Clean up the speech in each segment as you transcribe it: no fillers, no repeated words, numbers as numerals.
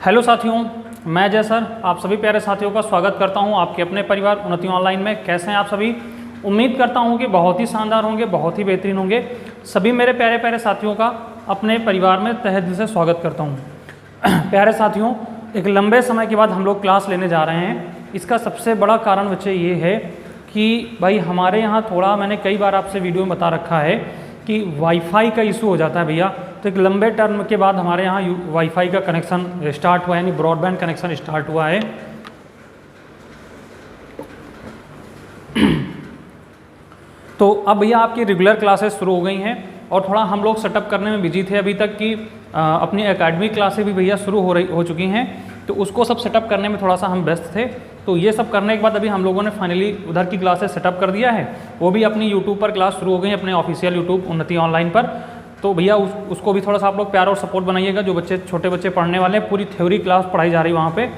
Hello साथियों, मैं जय सर आप सभी प्यारे साथियों का स्वागत करता हूं आपके अपने परिवार उन्नति ऑनलाइन में। कैसे हैं आप सभी? उम्मीद करता हूं कि बहुत ही शानदार होंगे, बहुत ही बेहतरीन होंगे। सभी मेरे प्यारे प्यारे साथियों का अपने परिवार में तहे दिल से स्वागत करता हूं। प्यारे साथियों, एक लंबे समय के बाद हम लोग क्लास लेने जा रहे हैं। इसका सबसे बड़ा कारण बच्चे ये है कि भाई हमारे यहाँ थोड़ा, मैंने कई बार आपसे वीडियो में बता रखा है कि वाईफाई का इशू हो जाता है भैया। तो एक लंबे टर्म के बाद हमारे यहाँ वाईफाई का कनेक्शन स्टार्ट हुआ है, यानी ब्रॉडबैंड कनेक्शन स्टार्ट हुआ है। तो अब भैया आपकी रेगुलर क्लासेस शुरू हो गई हैं और थोड़ा हम लोग सेटअप करने में बिजी थे अभी तक कि अपनी एकेडमिक क्लासेस भी भैया शुरू हो चुकी हैं। तो उसको सब सेटअप करने में थोड़ा सा हम व्यस्त थे। तो ये सब करने के बाद अभी हम लोगों ने फाइनली उधर की क्लासेस सेटअप कर दिया है। वो भी अपनी यूट्यूब पर क्लास शुरू हो गई, अपने ऑफिशियल यूट्यूब उन्नति ऑनलाइन पर। तो भैया उसको भी थोड़ा सा आप लोग प्यार और सपोर्ट बनाइएगा। जो बच्चे छोटे बच्चे पढ़ने वाले हैं, पूरी थ्योरी क्लास पढ़ाई जा रही है वहाँ पे।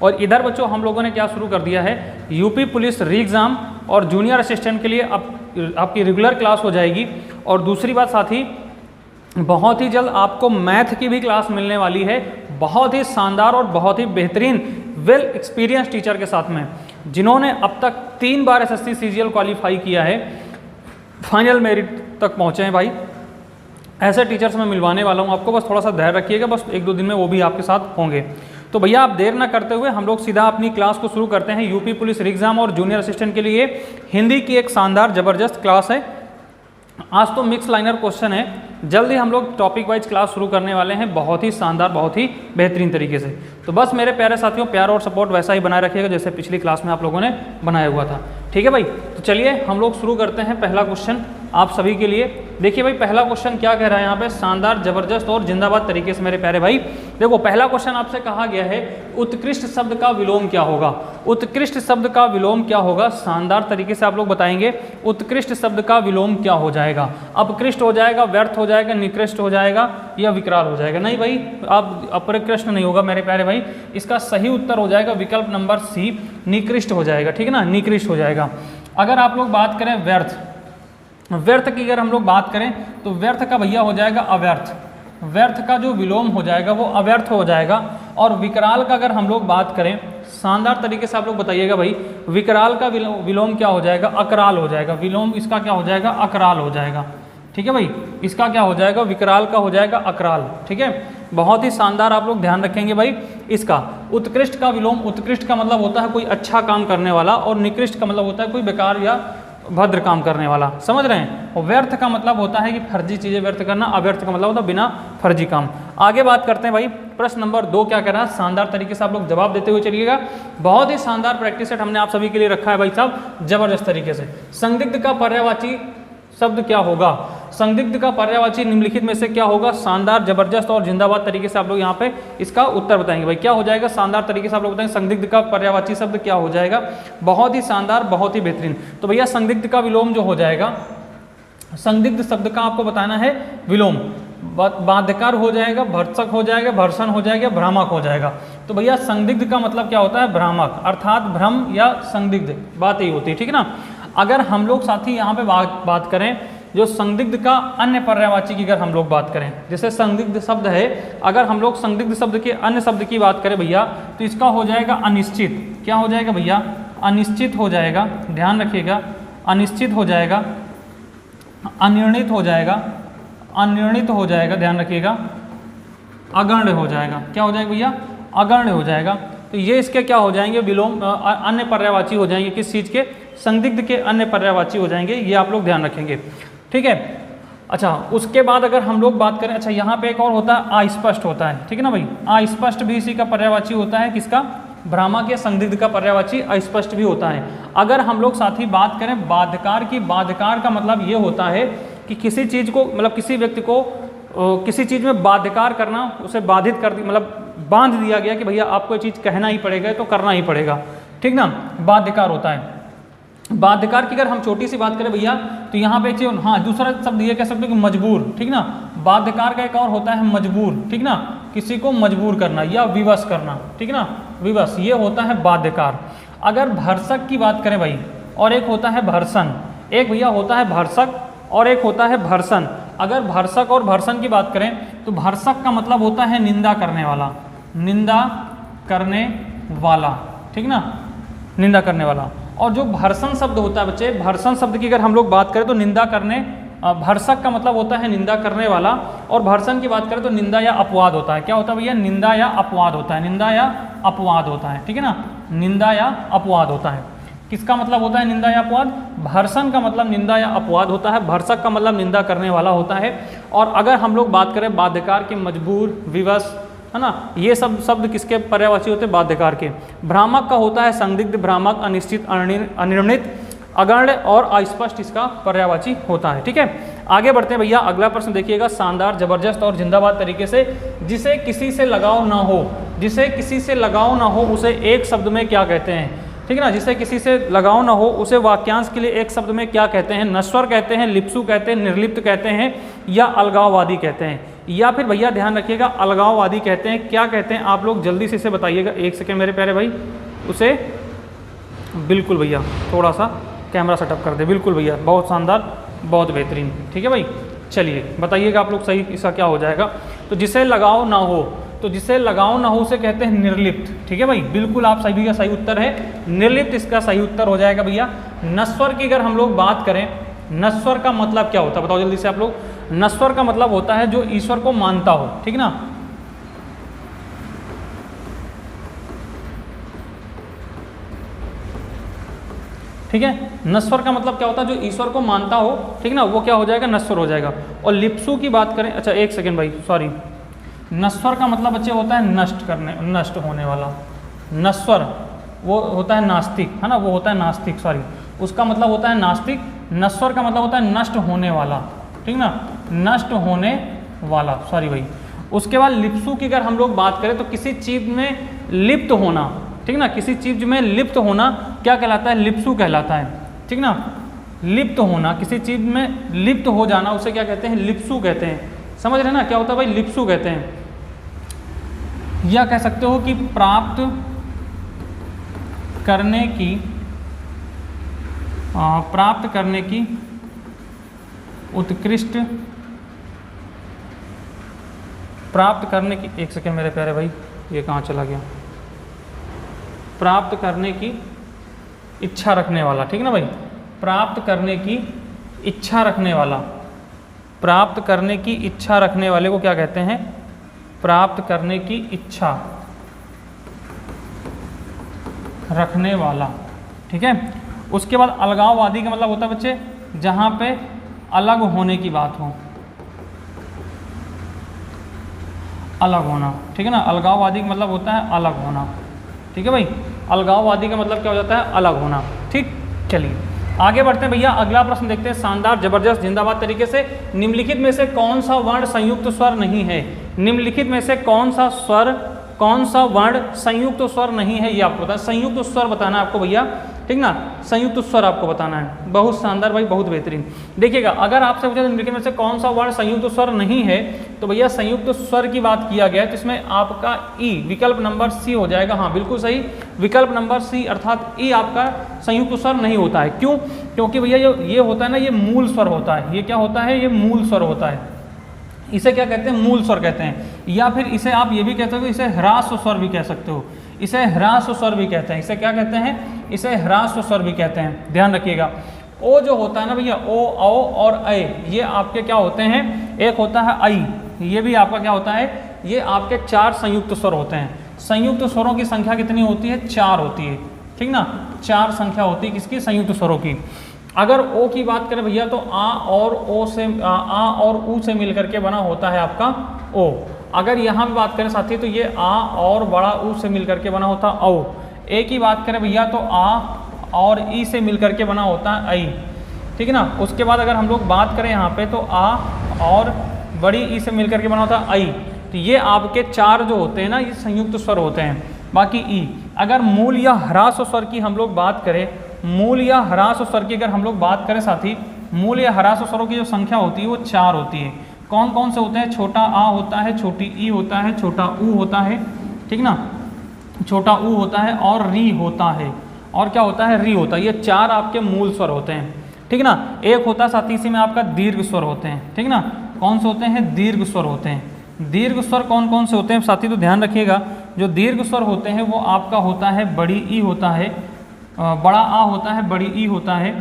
और इधर बच्चों हम लोगों ने क्या शुरू कर दिया है, यूपी पुलिस री एग्ज़ाम और जूनियर असिस्टेंट के लिए अब आपकी रेगुलर क्लास हो जाएगी। और दूसरी बात साथी, बहुत ही जल्द आपको मैथ की भी क्लास मिलने वाली है, बहुत ही शानदार और बहुत ही बेहतरीन वेल एक्सपीरियंस टीचर के साथ में, जिन्होंने अब तक 3 बार एसएससी सीजीएल क्वालिफाई किया है, फाइनल मेरिट तक पहुँचे हैं भाई। ऐसे टीचर्स मैं मिलवाने वाला हूँ आपको, बस थोड़ा सा धैर्य रखिएगा, बस 1-2 दिन में वो भी आपके साथ होंगे। तो भैया आप देर ना करते हुए हम लोग सीधा अपनी क्लास को शुरू करते हैं। यूपी पुलिस री एग्ज़ाम और जूनियर असिस्टेंट के लिए हिंदी की एक शानदार ज़बरदस्त क्लास है। आज तो मिक्स लाइनर क्वेश्चन है, जल्दी हम लोग टॉपिक वाइज क्लास शुरू करने वाले हैं, बहुत ही शानदार, बहुत ही बेहतरीन तरीके से। तो बस मेरे प्यारे साथियों, प्यार और सपोर्ट वैसा ही बनाए रखिएगा जैसे पिछली क्लास में आप लोगों ने बनाया हुआ था। ठीक है भाई, तो चलिए हम लोग शुरू करते हैं। पहला क्वेश्चन आप सभी के लिए, देखिए भाई पहला क्वेश्चन क्या कह रहा है यहाँ पे, शानदार जबरदस्त और जिंदाबाद तरीके से मेरे प्यारे भाई। देखो पहला क्वेश्चन आपसे कहा गया है, उत्कृष्ट शब्द का विलोम क्या होगा। उत्कृष्ट शब्द का विलोम क्या होगा, शानदार तरीके से आप लोग बताएंगे। उत्कृष्ट शब्द का विलोम क्या हो जाएगा, अपकृष्ट हो जाएगा, व्यर्थ हो जाएगा, निकृष्ट हो जाएगा या विकराल हो जाएगा। नहीं भाई, आप अपकृष्ट नहीं होगा मेरे प्यारे भाई। इसका सही उत्तर हो जाएगा विकल्प नंबर सी, निकृष्ट हो जाएगा। ठीक है ना, निकृष्ट हो जाएगा। अगर आप लोग बात करें व्यर्थ की, अगर हम लोग बात करें तो व्यर्थ का भैया हो जाएगा अव्यर्थ। व्यर्थ का जो विलोम हो जाएगा वो अव्यर्थ हो जाएगा। और विकराल का अगर हम लोग बात करें, शानदार तरीके से आप लोग बताइएगा भाई, विकराल का विलोम क्या हो जाएगा, अकराल हो जाएगा। विलोम इसका क्या हो जाएगा, अकराल हो जाएगा। ठीक है भाई, इसका क्या हो जाएगा, विकराल का हो जाएगा अकराल। ठीक है, बहुत ही शानदार, आप लोग ध्यान रखेंगे भाई इसका। उत्कृष्ट का विलोम, उत्कृष्ट का मतलब होता है कोई अच्छा काम करने वाला, और निकृष्ट का मतलब होता है कोई बेकार या भद्र काम करने वाला, समझ रहे हैं। और व्यर्थ का मतलब होता है कि फर्जी चीज़ें व्यर्थ करना, अव्यर्थ का मतलब होता है बिना फर्जी काम। आगे बात करते हैं भाई, प्रश्न नंबर 2 क्या कह रहा है, शानदार तरीके से आप लोग जवाब देते हुए चलिएगा। बहुत ही शानदार प्रैक्टिस सेट हमने आप सभी के लिए रखा है भाई साहब, जबरदस्त तरीके से। संदिग्ध का पर्यायवाची शब्द क्या होगा, संदिग्ध का पर्यायवाची निम्नलिखित में से क्या होगा। शानदार जबरदस्त और जिंदाबाद तरीके से आप लोग यहाँ पे इसका उत्तर बताएंगे भाई, क्या हो जाएगा। शानदार तरीके से आप लोग बताएंगे संदिग्ध का पर्यायवाची शब्द क्या हो जाएगा। बहुत ही शानदार, बहुत ही बेहतरीन। तो भैया संदिग्ध का विलोम जो हो जाएगा, संदिग्ध शब्द का आपको बताना है विलोम, बाध्यकार हो जाएगा, भर्त्सक हो जाएगा, भर्सन हो जाएगा, भ्रामक हो जाएगा। तो भैया संदिग्ध का मतलब क्या होता है, भ्रामक, अर्थात भ्रम या संदिग्ध, बात यही होती है। ठीक है ना। अगर हम लोग साथी यहाँ पे बात करें, जो संदिग्ध का अन्य पर्यायवाची की अगर हम लोग बात करें, जैसे संदिग्ध शब्द है, अगर हम लोग संदिग्ध शब्द के अन्य शब्द की बात करें भैया, तो इसका हो जाएगा अनिश्चित। क्या हो जाएगा भैया, अनिश्चित हो जाएगा, ध्यान रखिएगा, अनिश्चित हो जाएगा, अनिर्णित हो जाएगा, अनिर्णित हो जाएगा, ध्यान रखिएगा, अगण्य हो जाएगा। क्या हो जाएगा भैया, अगण्य हो जाएगा। तो ये इसके क्या हो जाएंगे, विलोम, अन्य पर्यायवाची हो जाएंगे। किस चीज़ के, संदिग्ध के अन्य पर्यायवाची हो जाएंगे, ये आप लोग ध्यान रखेंगे। ठीक है। अच्छा, उसके बाद अगर हम लोग बात करें, अच्छा यहाँ पे एक और होता है अस्पष्ट होता है। ठीक है ना भाई, अस्पष्ट भी इसी का पर्यायवाची होता है, किसका, भ्रामक या संदिग्ध का पर्यायवाची अस्पष्ट भी होता है। अगर हम लोग साथी बात करें बाध्यकार की, बाध्यकार का मतलब ये होता है कि किसी चीज़ को, मतलब किसी व्यक्ति को किसी चीज़ में बाध्यकार करना, उसे बाधित कर दी, मतलब बांध दिया गया कि भैया आपको ये चीज़ कहना ही पड़ेगा, तो करना ही पड़ेगा। ठीक ना, बाध्यकार होता है। बाध्यकार की अगर हम छोटी सी बात करें भैया, तो यहाँ पे एक चीज, हाँ दूसरा शब्द ये कह सकते हो कि मजबूर। ठीक ना, बाध्यकार का एक और होता है मजबूर। ठीक ना, किसी को मजबूर करना या विवश करना। ठीक ना, विवश, ये होता है बाध्यकार। अगर भर्सक की बात करें भाई, और एक होता है भर्सन, एक भैया होता है भर्सक और एक होता है भर्सन। अगर भर्सक और भर्सन की बात करें, तो भर्सक का मतलब होता है निंदा करने वाला, निंदा करने वाला, ठीक ना, निंदा करने वाला। और जो भर्सन शब्द होता है बच्चे, भर्सन शब्द की अगर हम लोग बात करें तो निंदा करने, भर्सक का मतलब होता है निंदा करने वाला, और भर्सन की बात करें तो निंदा या अपवाद होता है। क्या होता है भैया? निंदा या अपवाद होता है, निंदा या अपवाद होता है, ठीक है ना, निंदा या अपवाद होता है। किसका मतलब होता है निंदा या अपवाद? भर्सन का मतलब निंदा या अपवाद होता है, भर्सक का मतलब निंदा करने वाला होता है। और अगर हम लोग बात करें बाध्यकार के, मजबूर, विवश, है ना, ये सब शब्द किसके पर्यायवाची होते हैं? बाध्यकार के। भ्रामक का होता है संदिग्ध, भ्रामक, अनिश्चित, अनिर्णित, अगण्य और अस्पष्ट इसका पर्यायवाची होता है, ठीक है। आगे बढ़ते हैं भैया, अगला प्रश्न देखिएगा, शानदार, जबरदस्त और जिंदाबाद तरीके से। जिसे किसी से लगाव ना हो, जिसे किसी से लगाव ना हो उसे एक शब्द में क्या कहते हैं? ठीक है ना, जिसे किसी से लगाव ना हो उसे वाक्यांश के लिए एक शब्द में क्या कहते हैं? नश्वर कहते हैं, लिप्सु कहते हैं, निर्लिप्त कहते हैं, या अलगाववादी कहते हैं। या फिर भैया ध्यान रखिएगा, अलगाववादी कहते हैं। क्या कहते हैं आप लोग जल्दी से इसे बताइएगा, एक सेकेंड मेरे प्यारे भाई। उसे बिल्कुल भैया थोड़ा सा कैमरा सेटअप कर दे, बिल्कुल भैया, बहुत शानदार, बहुत बेहतरीन, ठीक है भाई। चलिए बताइएगा आप लोग सही इसका क्या हो जाएगा। तो जिसे लगाव ना हो, तो जिसे लगाव ना हो उसे कहते हैं निर्लिप्त, ठीक है भाई, बिल्कुल आप सभी का सही उत्तर है निर्लिप्त, इसका सही उत्तर हो जाएगा भैया। नश्वर की अगर हम लोग बात करें, नश्वर का मतलब क्या होता है बताओ जल्दी से आप लोग। नश्वर का मतलब होता है जो ईश्वर को मानता हो, ठीक ना, ठीक है। नश्वर का मतलब क्या होता है? जो ईश्वर को मानता हो, ठीक ना, वो क्या हो जाएगा? नश्वर हो जाएगा। और लिप्सु की बात करें, अच्छा एक सेकेंड भाई, सॉरी, नश्वर का मतलब बच्चे होता है नष्ट करने, नष्ट होने वाला। नश्वर वो होता है नास्तिक, है ना, वो होता है नास्तिक, सॉरी, उसका मतलब होता है नास्तिक। नश्वर का मतलब होता है नष्ट होने वाला, ठीक ना, नष्ट होने वाला, सॉरी भाई। उसके बाद लिप्सु की अगर हम लोग बात करें तो किसी चीज में लिप्त होना, ठीक ना, किसी चीज में लिप्त होना क्या कहलाता है? लिप्सु कहलाता है, ठीक ना, लिप्त होना, किसी चीज में लिप्त हो जाना उसे क्या कहते हैं? लिप्सु कहते हैं। समझ रहे ना क्या होता है भाई? लिप्सु कहते हैं। या कह सकते हो कि प्राप्त करने की उत्कृष्ट, प्राप्त करने की, एक सेकेंड मेरे प्यारे भाई, ये कहाँ चला गया? प्राप्त करने की इच्छा रखने वाला, ठीक ना भाई, प्राप्त करने की इच्छा रखने वाला, प्राप्त करने की इच्छा रखने वाले को क्या कहते हैं? प्राप्त करने की इच्छा रखने वाला, ठीक है। उसके बाद अलगाववादी का मतलब होता है बच्चे जहाँ पे अलग होने की बात हो, अलग होना, ठीक है ना, अलगाववादी का मतलब होता है अलग होना, ठीक है भाई। अलगाववादी का मतलब क्या हो जाता है? अलग होना, ठीक। चलिए आगे बढ़ते हैं भैया, अगला प्रश्न देखते हैं, शानदार, जबरदस्त, जिंदाबाद तरीके से। निम्नलिखित में से कौन सा वर्ण संयुक्त स्वर नहीं है? निम्नलिखित में से कौन सा स्वर, कौन सा वर्ण संयुक्त स्वर नहीं है, ये आपको बताना, संयुक्त स्वर बताना है आपको भैया, ठीक ना, संयुक्त स्वर आपको बताना है। बहुत शानदार भाई, बहुत बेहतरीन। देखिएगा अगर आपसे पूछा निम्नलिखित में से कौन सा वर्ण संयुक्त स्वर नहीं है, तो भैया संयुक्त स्वर की बात किया गया है तो इसमें आपका ई, विकल्प नंबर सी हो जाएगा। हाँ बिल्कुल सही, विकल्प नंबर सी अर्थात ई आपका संयुक्त स्वर नहीं होता है। क्यों? क्योंकि भैया ये होता है ना, ये मूल स्वर होता है। ये क्या होता है? ये मूल स्वर होता है। इसे क्या कहते हैं? मूल स्वर कहते हैं। या फिर इसे आप ये भी कहते हो, इसे ह्रास्व स्वर भी कह सकते हो, इसे ह्रास्व स्वर भी कहते हैं। इसे क्या कहते हैं? इसे ह्रास्व स्वर भी कहते हैं। ध्यान रखिएगा, ओ जो होता है ना भैया, ओ, औ और ऐ, ये आपके क्या होते हैं? एक होता है ऐ, ये भी आपका क्या होता है? ये आपके 4 संयुक्त स्वर होते हैं। संयुक्त स्वरों की संख्या कितनी होती है? 4 होती है, ठीक ना, 4 संख्या होती है किसकी? संयुक्त स्वरों की। अगर ओ की बात करें भैया तो आ और ओ से, आ और ऊ से मिलकर के बना होता है आपका ओ। अगर यहाँ भी बात करें साथी तो ये आ और बड़ा ऊ से मिलकर के बना होता है औ। ए की बात करें भैया तो आ और ई से मिलकर के बना होता है ऐ, ठीक है ना। उसके बाद अगर हम लोग बात करें यहाँ पे तो आ और बड़ी ई से मिलकर के बना होता है ऐ। तो ये आपके 4 जो होते हैं ना, ये संयुक्त स्वर होते हैं। बाकी ई, अगर मूल या ह्रास्व स्वर की हम लोग बात करें, मूल या ह्रास्व स्वर की अगर हम लोग बात करें साथी, मूल या ह्रास्व स्वरों की जो संख्या होती है वो 4 होती है। कौन कौन से होते हैं? छोटा आ होता है, छोटी ई होता है, छोटा ऊ होता है, ठीक ना, छोटा ऊ होता है और री होता है। और क्या होता है? री होता है। ये 4 आपके मूल स्वर होते हैं, ठीक ना। एक होता है साथी इसी में आपका दीर्घ स्वर होते हैं, ठीक ना। कौन से होते हैं? दीर्घ स्वर होते हैं। दीर्घ स्वर कौन कौन से होते हैं साथी? तो ध्यान रखिएगा, जो दीर्घ स्वर होते हैं वो आपका होता है बड़ी ई होता है, बड़ा आ होता है, बड़ी ई होता है,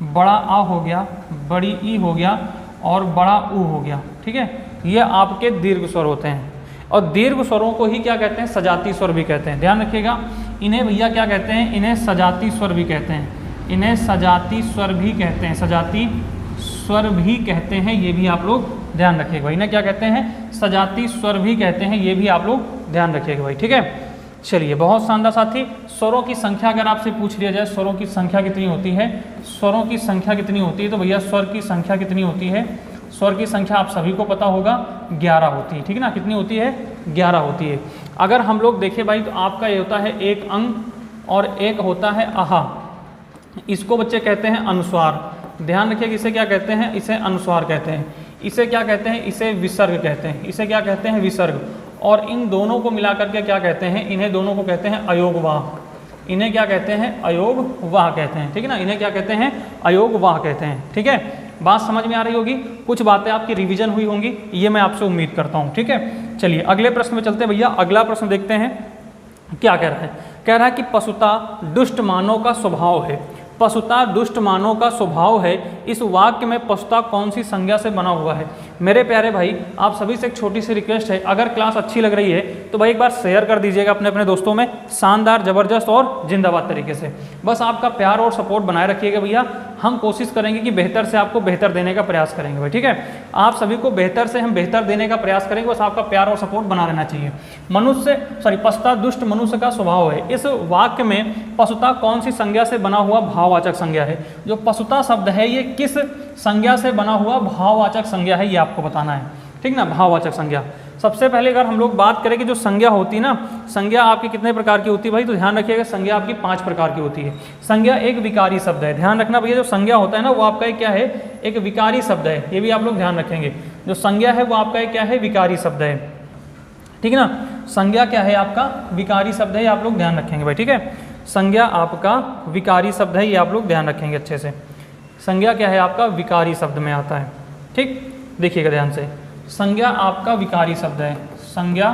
बड़ा आ हो गया, बड़ी ई हो गया और बड़ा ऊ हो गया। ठीक है, ये आपके दीर्घ स्वर होते हैं। और दीर्घ स्वरों को ही क्या कहते हैं? सजाती स्वर भी कहते हैं। ध्यान रखिएगा, इन्हें भैया क्या कहते हैं? इन्हें सजाती स्वर भी कहते हैं। इन्हें सजाती स्वर भी कहते हैं, सजाती स्वर भी कहते हैं, ये भी आप लोग ध्यान रखिएगा। इन्हें क्या कहते हैं? सजाती स्वर भी कहते हैं, ये भी आप लोग ध्यान रखिएगा भाई। ठीक है, चलिए बहुत शानदार साथी। स्वरों की संख्या अगर आपसे पूछ लिया जाए स्वरों की संख्या कितनी होती है, स्वरों की संख्या कितनी होती है, तो भैया स्वर की संख्या कितनी होती है? स्वर की संख्या आप सभी को पता होगा 11 होती है। ठीक है ना, कितनी होती है? 11 होती है। अगर हम लोग देखें भाई तो आपका ये होता है एक अंग और एक होता है आहा। इसको बच्चे कहते हैं अनुस्वार। ध्यान रखिए कि इसे क्या कहते हैं? इसे अनुस्वार कहते हैं। इसे क्या कहते हैं? इसे विसर्ग कहते हैं। इसे क्या कहते हैं? विसर्ग। और इन दोनों को मिला करके क्या कहते हैं? इन्हें दोनों को कहते हैं अयोगवाह। इन्हें क्या कहते हैं? अयोगवाह कहते हैं। ठीक है ना, इन्हें क्या कहते हैं? अयोगवाह कहते हैं। ठीक है, बात समझ में आ रही होगी, कुछ बातें आपकी रिवीजन हुई होंगी, ये मैं आपसे उम्मीद करता हूँ। ठीक है, चलिए अगले प्रश्न में चलते हैं भैया। अगला प्रश्न देखते हैं क्या कह रहा है। कह रहा है कि पशुता दुष्ट मानव का स्वभाव है। पशुता दुष्ट मानव का स्वभाव है। इस वाक्य में पशुता कौन सी संज्ञा से बना हुआ है? मेरे प्यारे भाई, आप सभी से एक छोटी सी रिक्वेस्ट है, अगर क्लास अच्छी लग रही है तो भाई एक बार शेयर कर दीजिएगा अपने अपने दोस्तों में, शानदार, ज़बरदस्त और जिंदाबाद तरीके से। बस आपका प्यार और सपोर्ट बनाए रखिएगा भैया। हम कोशिश करेंगे कि बेहतर से आपको बेहतर देने का प्रयास करेंगे भाई। ठीक है, आप सभी को बेहतर से हम बेहतर देने का प्रयास करेंगे, बस आपका प्यार और सपोर्ट बना रहना चाहिए। पशुता दुष्ट मनुष्य का स्वभाव है। इस वाक्य में पशुता कौन सी संज्ञा से बना हुआ भाववाचक संज्ञा है? जो पशुता शब्द है ये किस संज्ञा से बना हुआ भाववाचक संज्ञा है, ये आपको बताना है। ठीक ना, भाववाचक संज्ञा। सबसे पहले अगर हम लोग बात करें कि जो संज्ञा होती है ना, संज्ञा आपकी कितने प्रकार की होती है भाई? तो ध्यान रखिएगा, संज्ञा आपकी 5 प्रकार की होती है। संज्ञा एक विकारी शब्द है। ध्यान रखना भैया, जो संज्ञा होता है ना वो आपका एक क्या है? एक विकारी शब्द है। ये भी आप लोग ध्यान रखेंगे। जो संज्ञा है वो आपका एक क्या है? विकारी शब्द है। ठीक है ना, संज्ञा क्या है? आपका विकारी शब्द है, ये आप लोग ध्यान रखेंगे भाई। ठीक है, संज्ञा आपका विकारी शब्द है, ये आप लोग ध्यान रखेंगे अच्छे से। संज्ञा क्या है? आपका विकारी शब्द में आता है। ठीक, देखिएगा ध्यान से, संज्ञा आपका विकारी शब्द है। संज्ञा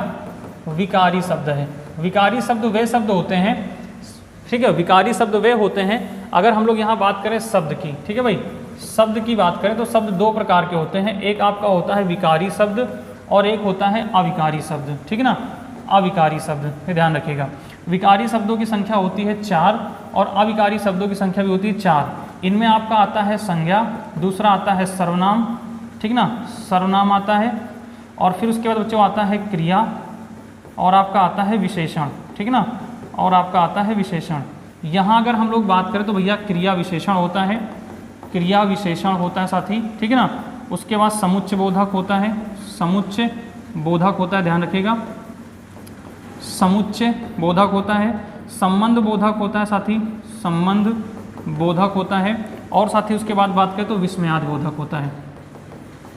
विकारी शब्द है। विकारी शब्द वे शब्द होते हैं, ठीक है, विकारी शब्द वे होते हैं। अगर हम लोग यहाँ बात करें शब्द की, ठीक है भाई, शब्द की बात करें तो शब्द 2 प्रकार के होते हैं। एक आपका होता है विकारी शब्द और एक होता है अविकारी शब्द। ठीक है ना, अविकारी शब्द, ये ध्यान रखिएगा। विकारी शब्दों की संख्या होती है 4 और अविकारी शब्दों की संख्या भी होती है 4। इनमें आपका आता है संज्ञा, दूसरा आता है सर्वनाम। ठीक ना, सर्वनाम आता है, और फिर उसके बाद बच्चों आता है क्रिया, और आपका आता है विशेषण। ठीक ना, और आपका आता है विशेषण। यहाँ अगर हम लोग बात करें तो भैया क्रिया विशेषण होता है, क्रिया विशेषण होता है साथी। ठीक है ना, उसके बाद समुच्चय बोधक होता है, समुच्चय बोधक होता है, ध्यान रखिएगा, समुच्चय बोधक होता है, संबंध बोधक होता है साथी, संबंध बोधक होता है, और साथी उसके बाद बात करें तो विस्मयाद बोधक होता है,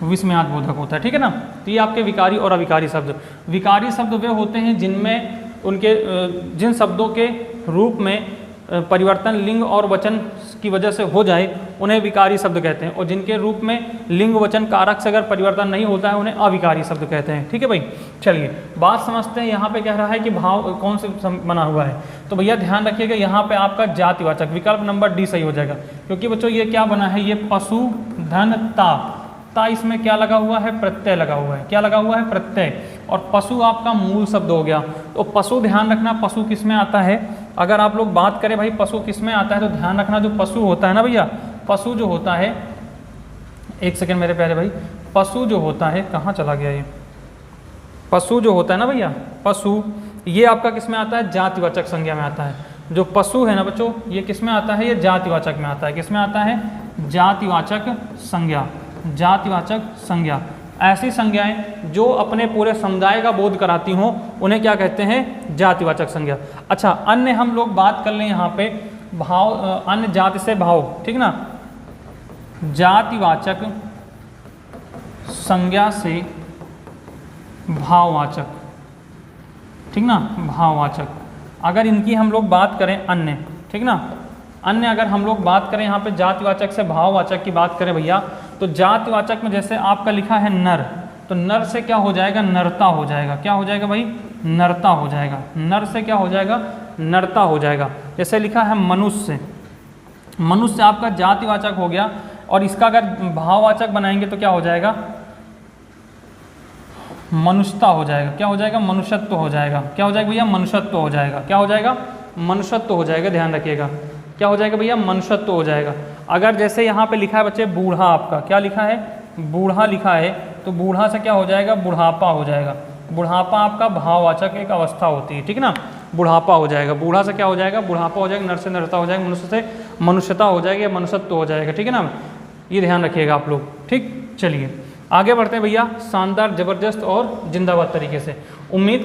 विस्मयाद बोधक होता है। ठीक है ना, तो ये आपके विकारी और अविकारी शब्द। विकारी शब्द वे होते हैं जिनमें उनके जिन शब्दों के रूप में परिवर्तन लिंग और वचन की वजह से हो जाए उन्हें विकारी शब्द कहते हैं, और जिनके रूप में लिंग वचन कारक से अगर परिवर्तन नहीं होता है उन्हें अविकारी शब्द कहते हैं। ठीक है भाई, चलिए बात समझते हैं। यहाँ पे कह रहा है कि भाव कौन से बना हुआ है, तो भैया ध्यान रखिएगा यहाँ पे आपका जातिवाचक, विकल्प नंबर डी सही हो जाएगा। क्योंकि बच्चों ये क्या बना है? ये पशु धन ता, इसमें क्या लगा हुआ है? प्रत्यय लगा हुआ है। क्या लगा हुआ है? प्रत्यय। और पशु आपका मूल शब्द हो गया। तो पशु, ध्यान रखना, पशु किस में आता है? अगर आप लोग बात करें भाई पशु किस में आता है, तो ध्यान रखना जो पशु होता है ना भैया, पशु जो होता है, एक सेकंड मेरे प्यारे भाई, पशु जो होता है, कहाँ चला गया ये? पशु जो होता है ना भैया, पशु, ये आपका किस में आता है? जातिवाचक संज्ञा में आता है। जो पशु है ना बच्चों, ये किस में आता है? ये जातिवाचक में आता है। किस में आता है? जातिवाचक संज्ञा, जातिवाचक संज्ञा। ऐसी संज्ञाएं जो अपने पूरे समुदाय का बोध कराती हों उन्हें क्या कहते हैं? जातिवाचक संज्ञा। अच्छा, अन्य हम लोग बात कर लें यहाँ पे भाव, अन्य जाति से भाव, ठीक ना, जातिवाचक संज्ञा से भाववाचक, ठीक ना, भाववाचक। अगर इनकी हम लोग बात करें अन्य, ठीक ना, अन्य अगर हम लोग बात करें यहाँ पे जातिवाचक से भाववाचक की बात करें भैया, तो जातिवाचक में जैसे आपका लिखा है नर, तो नर से क्या हो जाएगा? नरता हो जाएगा। क्या हो जाएगा भाई? नरता हो जाएगा, नर से क्या हो जाएगा, नरता हो जाएगा। जैसे लिखा है मनुष्य, मनुष्य आपका जातिवाचक हो गया, और इसका अगर भाववाचक बनाएंगे तो क्या हो जाएगा, मनुष्यता हो जाएगा। क्या हो जाएगा, मनुष्यत्व हो जाएगा। क्या हो जाएगा भैया, मनुष्यत्व हो जाएगा। क्या हो जाएगा, मनुष्यत्व हो जाएगा, ध्यान रखिएगा। क्या हो जाएगा भैया, मनुष्यत्व हो जाएगा। अगर जैसे यहाँ पे लिखा है बच्चे बूढ़ा, आपका क्या लिखा है, बूढ़ा लिखा है, तो बूढ़ा से क्या हो जाएगा, बुढ़ापा हो जाएगा। बुढ़ापा आपका भाववाचक एक अवस्था होती है, ठीक ना, बुढ़ापा हो जाएगा। बूढ़ा से क्या हो जाएगा, बुढ़ापा हो जाएगा। नर से नरता हो जाएगा, मनुष्य से मनुष्यता हो जाएगी, मनुष्यत्व हो जाएगा, ठीक है ना। ये ध्यान रखिएगा आप लोग, ठीक। चलिए आगे बढ़ते हैं भैया, शानदार, ज़बरदस्त और जिंदाबाद तरीके से। उम्मीद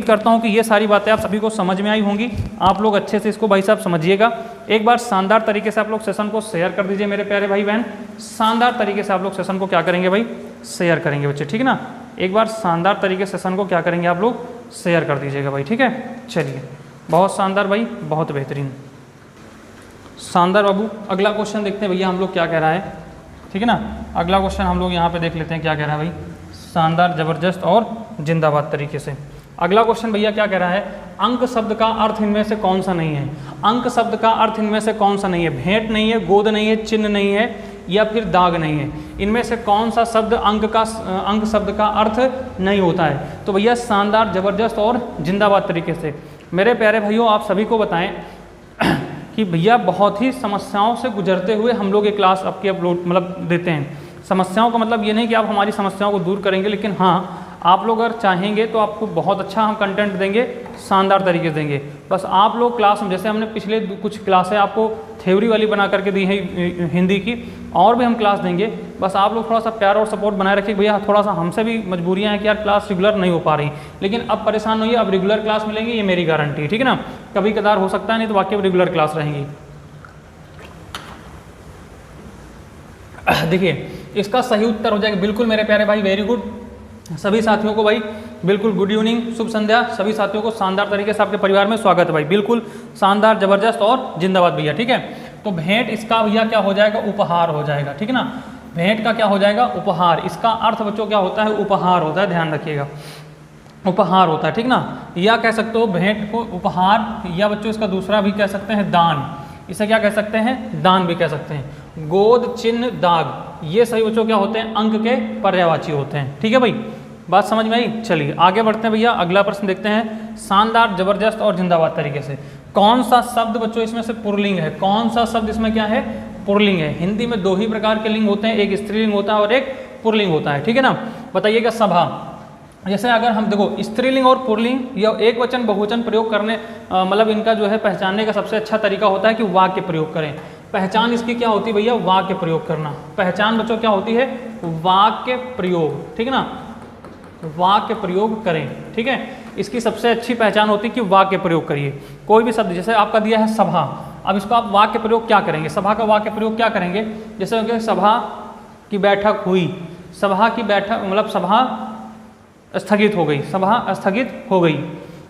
करता हूँ कि ये सारी बातें आप सभी को समझ में आई होंगी। आप लोग अच्छे से इसको भाई साहब समझिएगा। एक बार शानदार तरीके से आप लोग सेशन को शेयर कर दीजिए मेरे प्यारे भाई बहन। शानदार तरीके से आप लोग सेशन को क्या करेंगे भाई, शेयर करेंगे बच्चे, ठीक है ना। एक बार शानदार तरीके से सेशन को क्या करेंगे आप लोग, शेयर कर दीजिएगा भाई, ठीक है। चलिए बहुत शानदार भाई, बहुत बेहतरीन, शानदार बाबू। अगला क्वेश्चन देखते हैं भैया हम लोग क्या कह रहा है, ठीक है ना। अगला क्वेश्चन हम लोग यहाँ पे देख लेते हैं क्या कह रहा है भाई, शानदार, ज़बरदस्त और जिंदाबाद तरीके से। अगला क्वेश्चन भैया क्या कह रहा है, अंक शब्द का अर्थ इनमें से कौन सा नहीं है। अंक शब्द का अर्थ इनमें से कौन सा नहीं है, भेंट नहीं है, गोद नहीं है, चिन्ह नहीं है, या फिर दाग नहीं है। इनमें से कौन सा शब्द अंक शब्द का अर्थ नहीं होता है। तो भैया शानदार, ज़बरदस्त और जिंदाबाद तरीके से। मेरे प्यारे भाइयों आप सभी को बताएं कि भैया बहुत ही समस्याओं से गुजरते हुए हम लोग ये क्लास आपकी अपलोड मतलब देते हैं। समस्याओं का मतलब ये नहीं कि आप हमारी समस्याओं को दूर करेंगे, लेकिन हाँ आप लोग अगर चाहेंगे तो आपको बहुत अच्छा हम कंटेंट देंगे, शानदार तरीके से देंगे। बस आप लोग क्लास में, जैसे हमने पिछले कुछ क्लासें आपको थ्योरी वाली बना करके दी है हिंदी की, और भी हम क्लास देंगे। बस आप लोग थोड़ा सा प्यार और सपोर्ट बनाए रखिए भैया। थोड़ा सा हमसे भी मजबूरियाँ हैं कि यार क्लास रेगुलर नहीं हो पा रही, लेकिन अब परेशान होइए, अब रेगुलर क्लास मिलेंगी, ये मेरी गारंटी, ठीक है ना। कभी कदार हो सकता है, नहीं तो वाकई में रेगुलर क्लास रहेंगी। देखिए इसका सही उत्तर हो जाएगा बिल्कुल मेरे प्यारे भाई, वेरी गुड। सभी साथियों को भाई बिल्कुल गुड इवनिंग, शुभ संध्या। सभी साथियों को शानदार तरीके से आपके परिवार में स्वागत है भाई, बिल्कुल शानदार, ज़बरदस्त और जिंदाबाद भैया, ठीक है। तो भेंट इसका भैया क्या हो जाएगा, उपहार हो जाएगा, ठीक है ना। भेंट का क्या हो जाएगा, उपहार। इसका अर्थ बच्चों क्या होता है, उपहार होता है, ध्यान रखिएगा, उपहार होता है, ठीक ना। या कह सकते हो भेंट को उपहार, या बच्चों इसका दूसरा भी कह सकते हैं दान। इसे क्या कह सकते हैं, दान भी कह सकते हैं। गोद, चिन्ह, दाग, ये सभी बच्चों क्या होते हैं, अंक के पर्यायवाची होते हैं, ठीक है भाई। बात समझ में आई। चलिए आगे बढ़ते हैं भैया, अगला प्रश्न देखते हैं, शानदार, ज़बरदस्त और जिंदाबाद तरीके से। कौन सा शब्द बच्चों इसमें से पुल्लिंग है, कौन सा शब्द इसमें क्या है, पुल्लिंग है। हिंदी में दो ही प्रकार के लिंग होते हैं, एक स्त्रीलिंग होता है और एक पुल्लिंग होता है, ठीक है ना। बताइएगा सभा। जैसे अगर हम देखो स्त्रीलिंग और पुल्लिंग या एक वचन बहुवचन प्रयोग करने मतलब इनका जो है पहचानने का सबसे अच्छा तरीका होता है कि वाक्य प्रयोग करें। पहचान इसकी क्या होती है भैया, वाक्य प्रयोग करना। पहचान बच्चों क्या होती है, वाक्य प्रयोग, ठीक है ना, वाक्य प्रयोग करें, ठीक है। इसकी सबसे अच्छी पहचान होती है कि वाक्य प्रयोग करिए। कोई भी शब्द, जैसे आपका दिया है सभा, अब इसको आप वाक्य प्रयोग क्या करेंगे, सभा का वाक्य प्रयोग क्या करेंगे। जैसे सभा की बैठक हुई, सभा की बैठक मतलब सभा स्थगित हो गई, सभा स्थगित हो गई।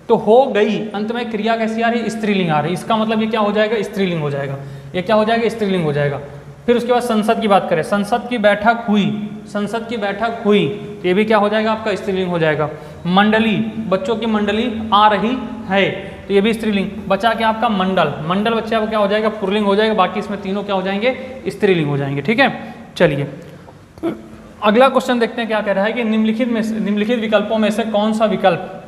तो हो गई अंत में क्रिया कैसी आ रही है, स्त्रीलिंग आ रही है। इसका मतलब ये क्या हो जाएगा, स्त्रीलिंग हो जाएगा। ये क्या हो जाएगा, स्त्रीलिंग हो जाएगा। फिर उसके बाद संसद की बात करें, संसद की बैठक हुई, संसद की बैठक हुई, ये भी क्या हो जाएगा आपका, स्त्रीलिंग हो जाएगा। मंडली, बच्चों की मंडली आ रही है, तो ये भी स्त्रीलिंग। बचा क्या आपका मंडल, मंडल बच्चे आपको क्या हो जाएगा, पुल्लिंग हो जाएगा। बाकी इसमें तीनों क्या हो जाएंगे, स्त्रीलिंग हो जाएंगे, ठीक है। चलिए अगला क्वेश्चन देखते हैं क्या कह रहा है कि निम्नलिखित विकल्पों में से कौन सा विकल्प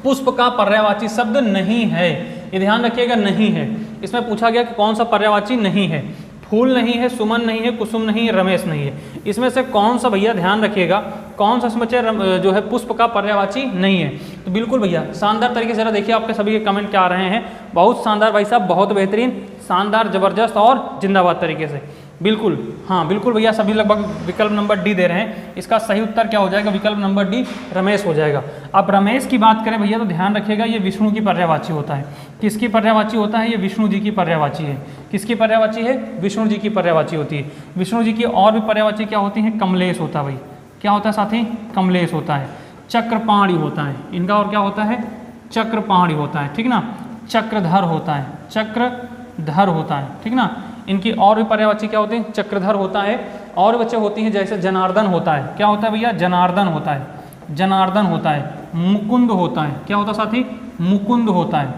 पुष्प का पर्यायवाची शब्द नहीं है। ये ध्यान रखिएगा, नहीं है। इसमें पूछा गया कि कौन सा पर्यायवाची नहीं है। फूल नहीं है, सुमन नहीं है, कुसुम नहीं है, रमेश नहीं है। इसमें से कौन सा भैया, ध्यान रखिएगा, कौन सा बच्चे जो है पुष्प का पर्यायवाची नहीं है। तो बिल्कुल भैया शानदार तरीके से जरा देखिए आपके सभी के कमेंट क्या आ रहे हैं। बहुत शानदार भाई साहब, बहुत बेहतरीन, शानदार, ज़बरदस्त और जिंदाबाद तरीके से, बिल्कुल। हाँ बिल्कुल भैया, सभी लगभग विकल्प नंबर डी दे रहे हैं। इसका सही उत्तर क्या हो जाएगा, विकल्प नंबर डी, रमेश हो जाएगा। अब रमेश की बात करें भैया तो ध्यान रखिएगा, ये विष्णु की पर्यायवाची होता है। किसकी पर्यायवाची होता है, ये विष्णु जी की पर्यायवाची है। किसकी पर्यायवाची है, विष्णु जी की पर्यायवाची होती है। विष्णु जी की और भी पर्यायवाची क्या होती है, कमलेश होता है भाई। क्या होता है साथी, कमलेश होता है। चक्रपाणी होता है, इनका और क्या होता है, चक्रपाणी होता है, ठीक ना। चक्रधर होता है, चक्रधर होता है, ठीक ना। इनकी और भी पर्यायवाची क्या होती है, चक्रधर होता है। और बच्चे होती हैं जैसे जनार्दन होता है। क्या होता है भैया, जनार्दन होता है, जनार्दन होता है। मुकुंद होता है। क्या होता है साथी? मुकुंद होता है,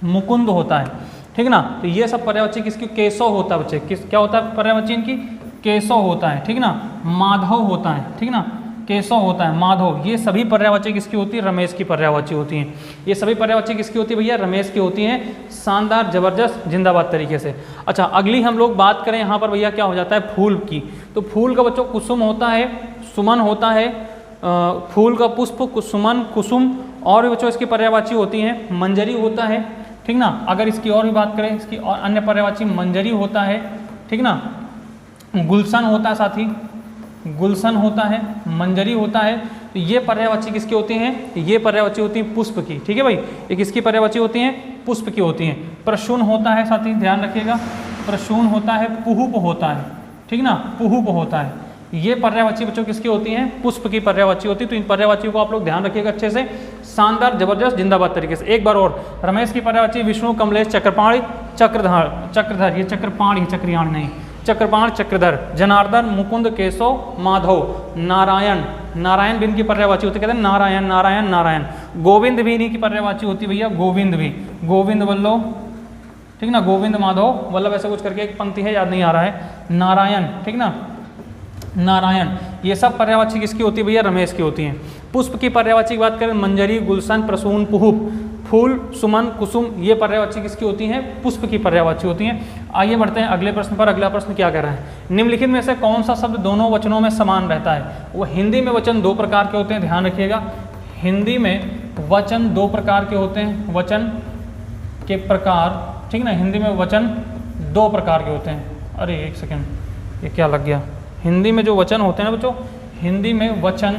मुकुंद होता है, ठीक ना। तो ये सब पर्यायवाची किसकी? केशव होता है बच्चे। किस क्या होता है पर्यायवाची इनकी? केशव होता है, ठीक ना। माधव होता है, ठीक ना, केशव होता है, माधव। ये सभी पर्यायवाची किसकी होती है? रमेश की पर्यायवाची होती हैं। ये सभी पर्यायवाची किसकी होती है भैया? रमेश की होती हैं। शानदार, जबरदस्त, जिंदाबाद तरीके से। अच्छा, अगली हम लोग बात करें यहाँ पर भैया क्या हो जाता है? फूल की। तो फूल का बच्चों कुसुम होता है, सुमन होता है, फूल का पुष्प, सुमन, कुसुम, और भी बच्चों इसकी पर्यायवाची होती हैं। मंजरी होता है, ठीक ना। अगर इसकी और भी बात करें, इसकी और अन्य पर्यायवाची मंजरी होता है, ठीक ना। गुलशन होता है साथी, गुलशन होता है, मंजरी होता है। तो ये पर्यायवाची किसकी होती हैं? ये पर्यायवाची होती हैं पुष्प की, ठीक है भाई। ये किसकी पर्यायवाची होती हैं? पुष्प की होती हैं। प्रसून होता है साथी, ध्यान रखिएगा, प्रसून होता है, पुहुप होता है, ठीक ना, पुहुप होता है। ये पर्यायवाची बच्चों किसकी होती हैं? पुष्प की पर्यायवाची होती है। तो इन पर्यायवाचियों को आप लोग ध्यान रखिएगा अच्छे से, शानदार, जबरदस्त, जिंदाबाद तरीके से। एक बार और, रमेश की पर्यायवाची विष्णु, कमलेश, चक्रपाणी, चक्रधर, ये चक्रपाणी, चक्रयाण नहीं, चक्रपाण, चक्रधर, जनार्दन, मुकुंद, केशव, माधव, नारायण। नारायण भी इनकी पर्यायवाची होती है, कहते हैं नारायण, नारायण, नारायण। गोविंद भी इन्हीं की पर्यायवाची होती है भैया, गोविंद भी, गोविंद वल्लभ, ठीक ना, गोविंद, माधव, वल्लभ, ऐसा कुछ करके एक पंक्ति है, याद नहीं आ रहा है, नारायण, ठीक ना, नारायण। ये सब पर्यायवाची किसकी होती है भैया? रमेश की होती हैं। पुष्प की पर्यायवाची की बात करें, मंजरी, गुलशन, प्रसून, पुहुप, फूल, सुमन, कुसुम, ये पर्यायवाची किसकी होती हैं? पुष्प की पर्यायवाची होती हैं। आइए बढ़ते हैं अगले प्रश्न पर। अगला प्रश्न क्या कह रहा है? निम्नलिखित में से कौन सा शब्द दोनों वचनों में समान रहता है? वो हिंदी में वचन दो प्रकार के होते हैं, ध्यान रखिएगा। हिंदी में वचन दो प्रकार के होते हैं, वचन के प्रकार, ठीक ना, हिंदी में वचन दो प्रकार के होते हैं। अरे एक सेकेंड, ये क्या लग गया? हिंदी में जो वचन होते हैं ना बच्चों, हिंदी में वचन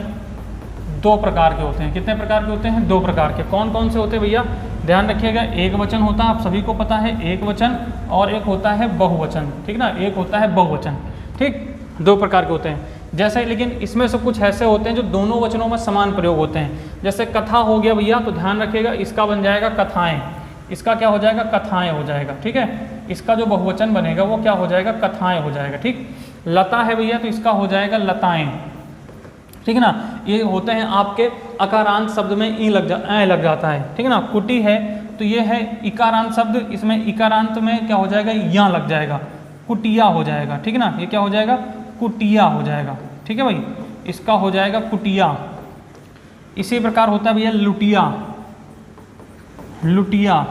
दो प्रकार के होते हैं। कितने प्रकार के होते हैं? दो प्रकार के। कौन कौन से होते हैं भैया? ध्यान रखिएगा, एक वचन होता है, आप सभी को पता है, एक वचन, और एक होता है बहुवचन, ठीक ना, एक होता है बहुवचन, ठीक, दो प्रकार के होते हैं। जैसे, लेकिन इसमें से कुछ ऐसे होते हैं जो दोनों वचनों में समान प्रयोग होते हैं। जैसे कथा हो गया भैया, तो ध्यान रखिएगा, इसका बन जाएगा कथाएं, इसका क्या हो जाएगा? कथाएं हो जाएगा, ठीक है। इसका जो बहुवचन बनेगा वो क्या हो जाएगा? कथाएं हो जाएगा, ठीक। लता है भैया, तो इसका हो जाएगा लताएं, ठीक है ना। ये होते हैं आपके अकारांत शब्द में ई लग जाता है, ठीक है ना। कुटी है तो ये है इकारांत शब्द, इसमें इकारांत में क्या हो जाएगा? या लग जाएगा, कुटिया हो जाएगा, ठीक है ना। ये क्या हो जाएगा? कुटिया हो जाएगा, ठीक है भाई, इसका हो जाएगा कुटिया। इसी प्रकार होता है भैया लुटिया, लुटिया।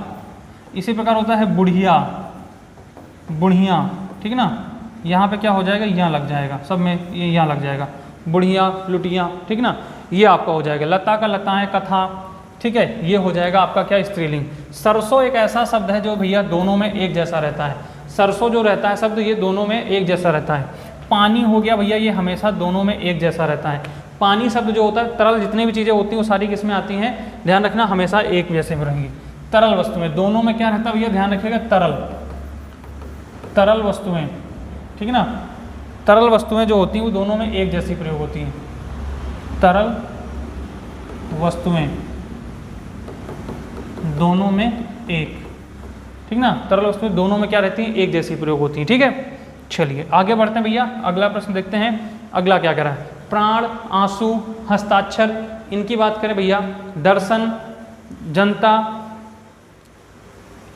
इसी प्रकार होता है बुढ़िया, बुढ़िया, ठीक है ना। यहाँ पे क्या हो जाएगा? यहाँ लग जाएगा, सब में ये यहाँ लग जाएगा, बुढ़िया, लुटिया, ठीक ना। ये आपका हो जाएगा। लता का लताएं, कथा, ठीक है, ये हो जाएगा आपका क्या? स्त्रीलिंग। सरसों एक ऐसा शब्द है जो भैया दोनों में एक जैसा रहता है। सरसों जो रहता है शब्द, ये दोनों में एक जैसा रहता है। पानी हो गया भैया, ये हमेशा दोनों में एक जैसा रहता है। पानी शब्द जो होता है, तरल जितनी भी चीज़ें होती हैं वो सारी किस में आती हैं? ध्यान रखना, हमेशा एक जैसे में रहेंगी। तरल वस्तु में, दोनों में क्या रहता है भैया? ध्यान रखिएगा, तरल, तरल वस्तुएं, ठीक है ना। तरल वस्तुएं जो होती हैं वो दोनों में एक जैसी प्रयोग होती हैं। तरल वस्तुएं दोनों में एक, ठीक ना, तरल वस्तुएं दोनों में क्या रहती हैं? एक जैसी प्रयोग होती हैं, ठीक है। चलिए आगे बढ़ते हैं भैया, अगला प्रश्न देखते हैं। अगला क्या कह रहा है? प्राण, आंसू, हस्ताक्षर, इनकी बात करें भैया, दर्शन, जनता,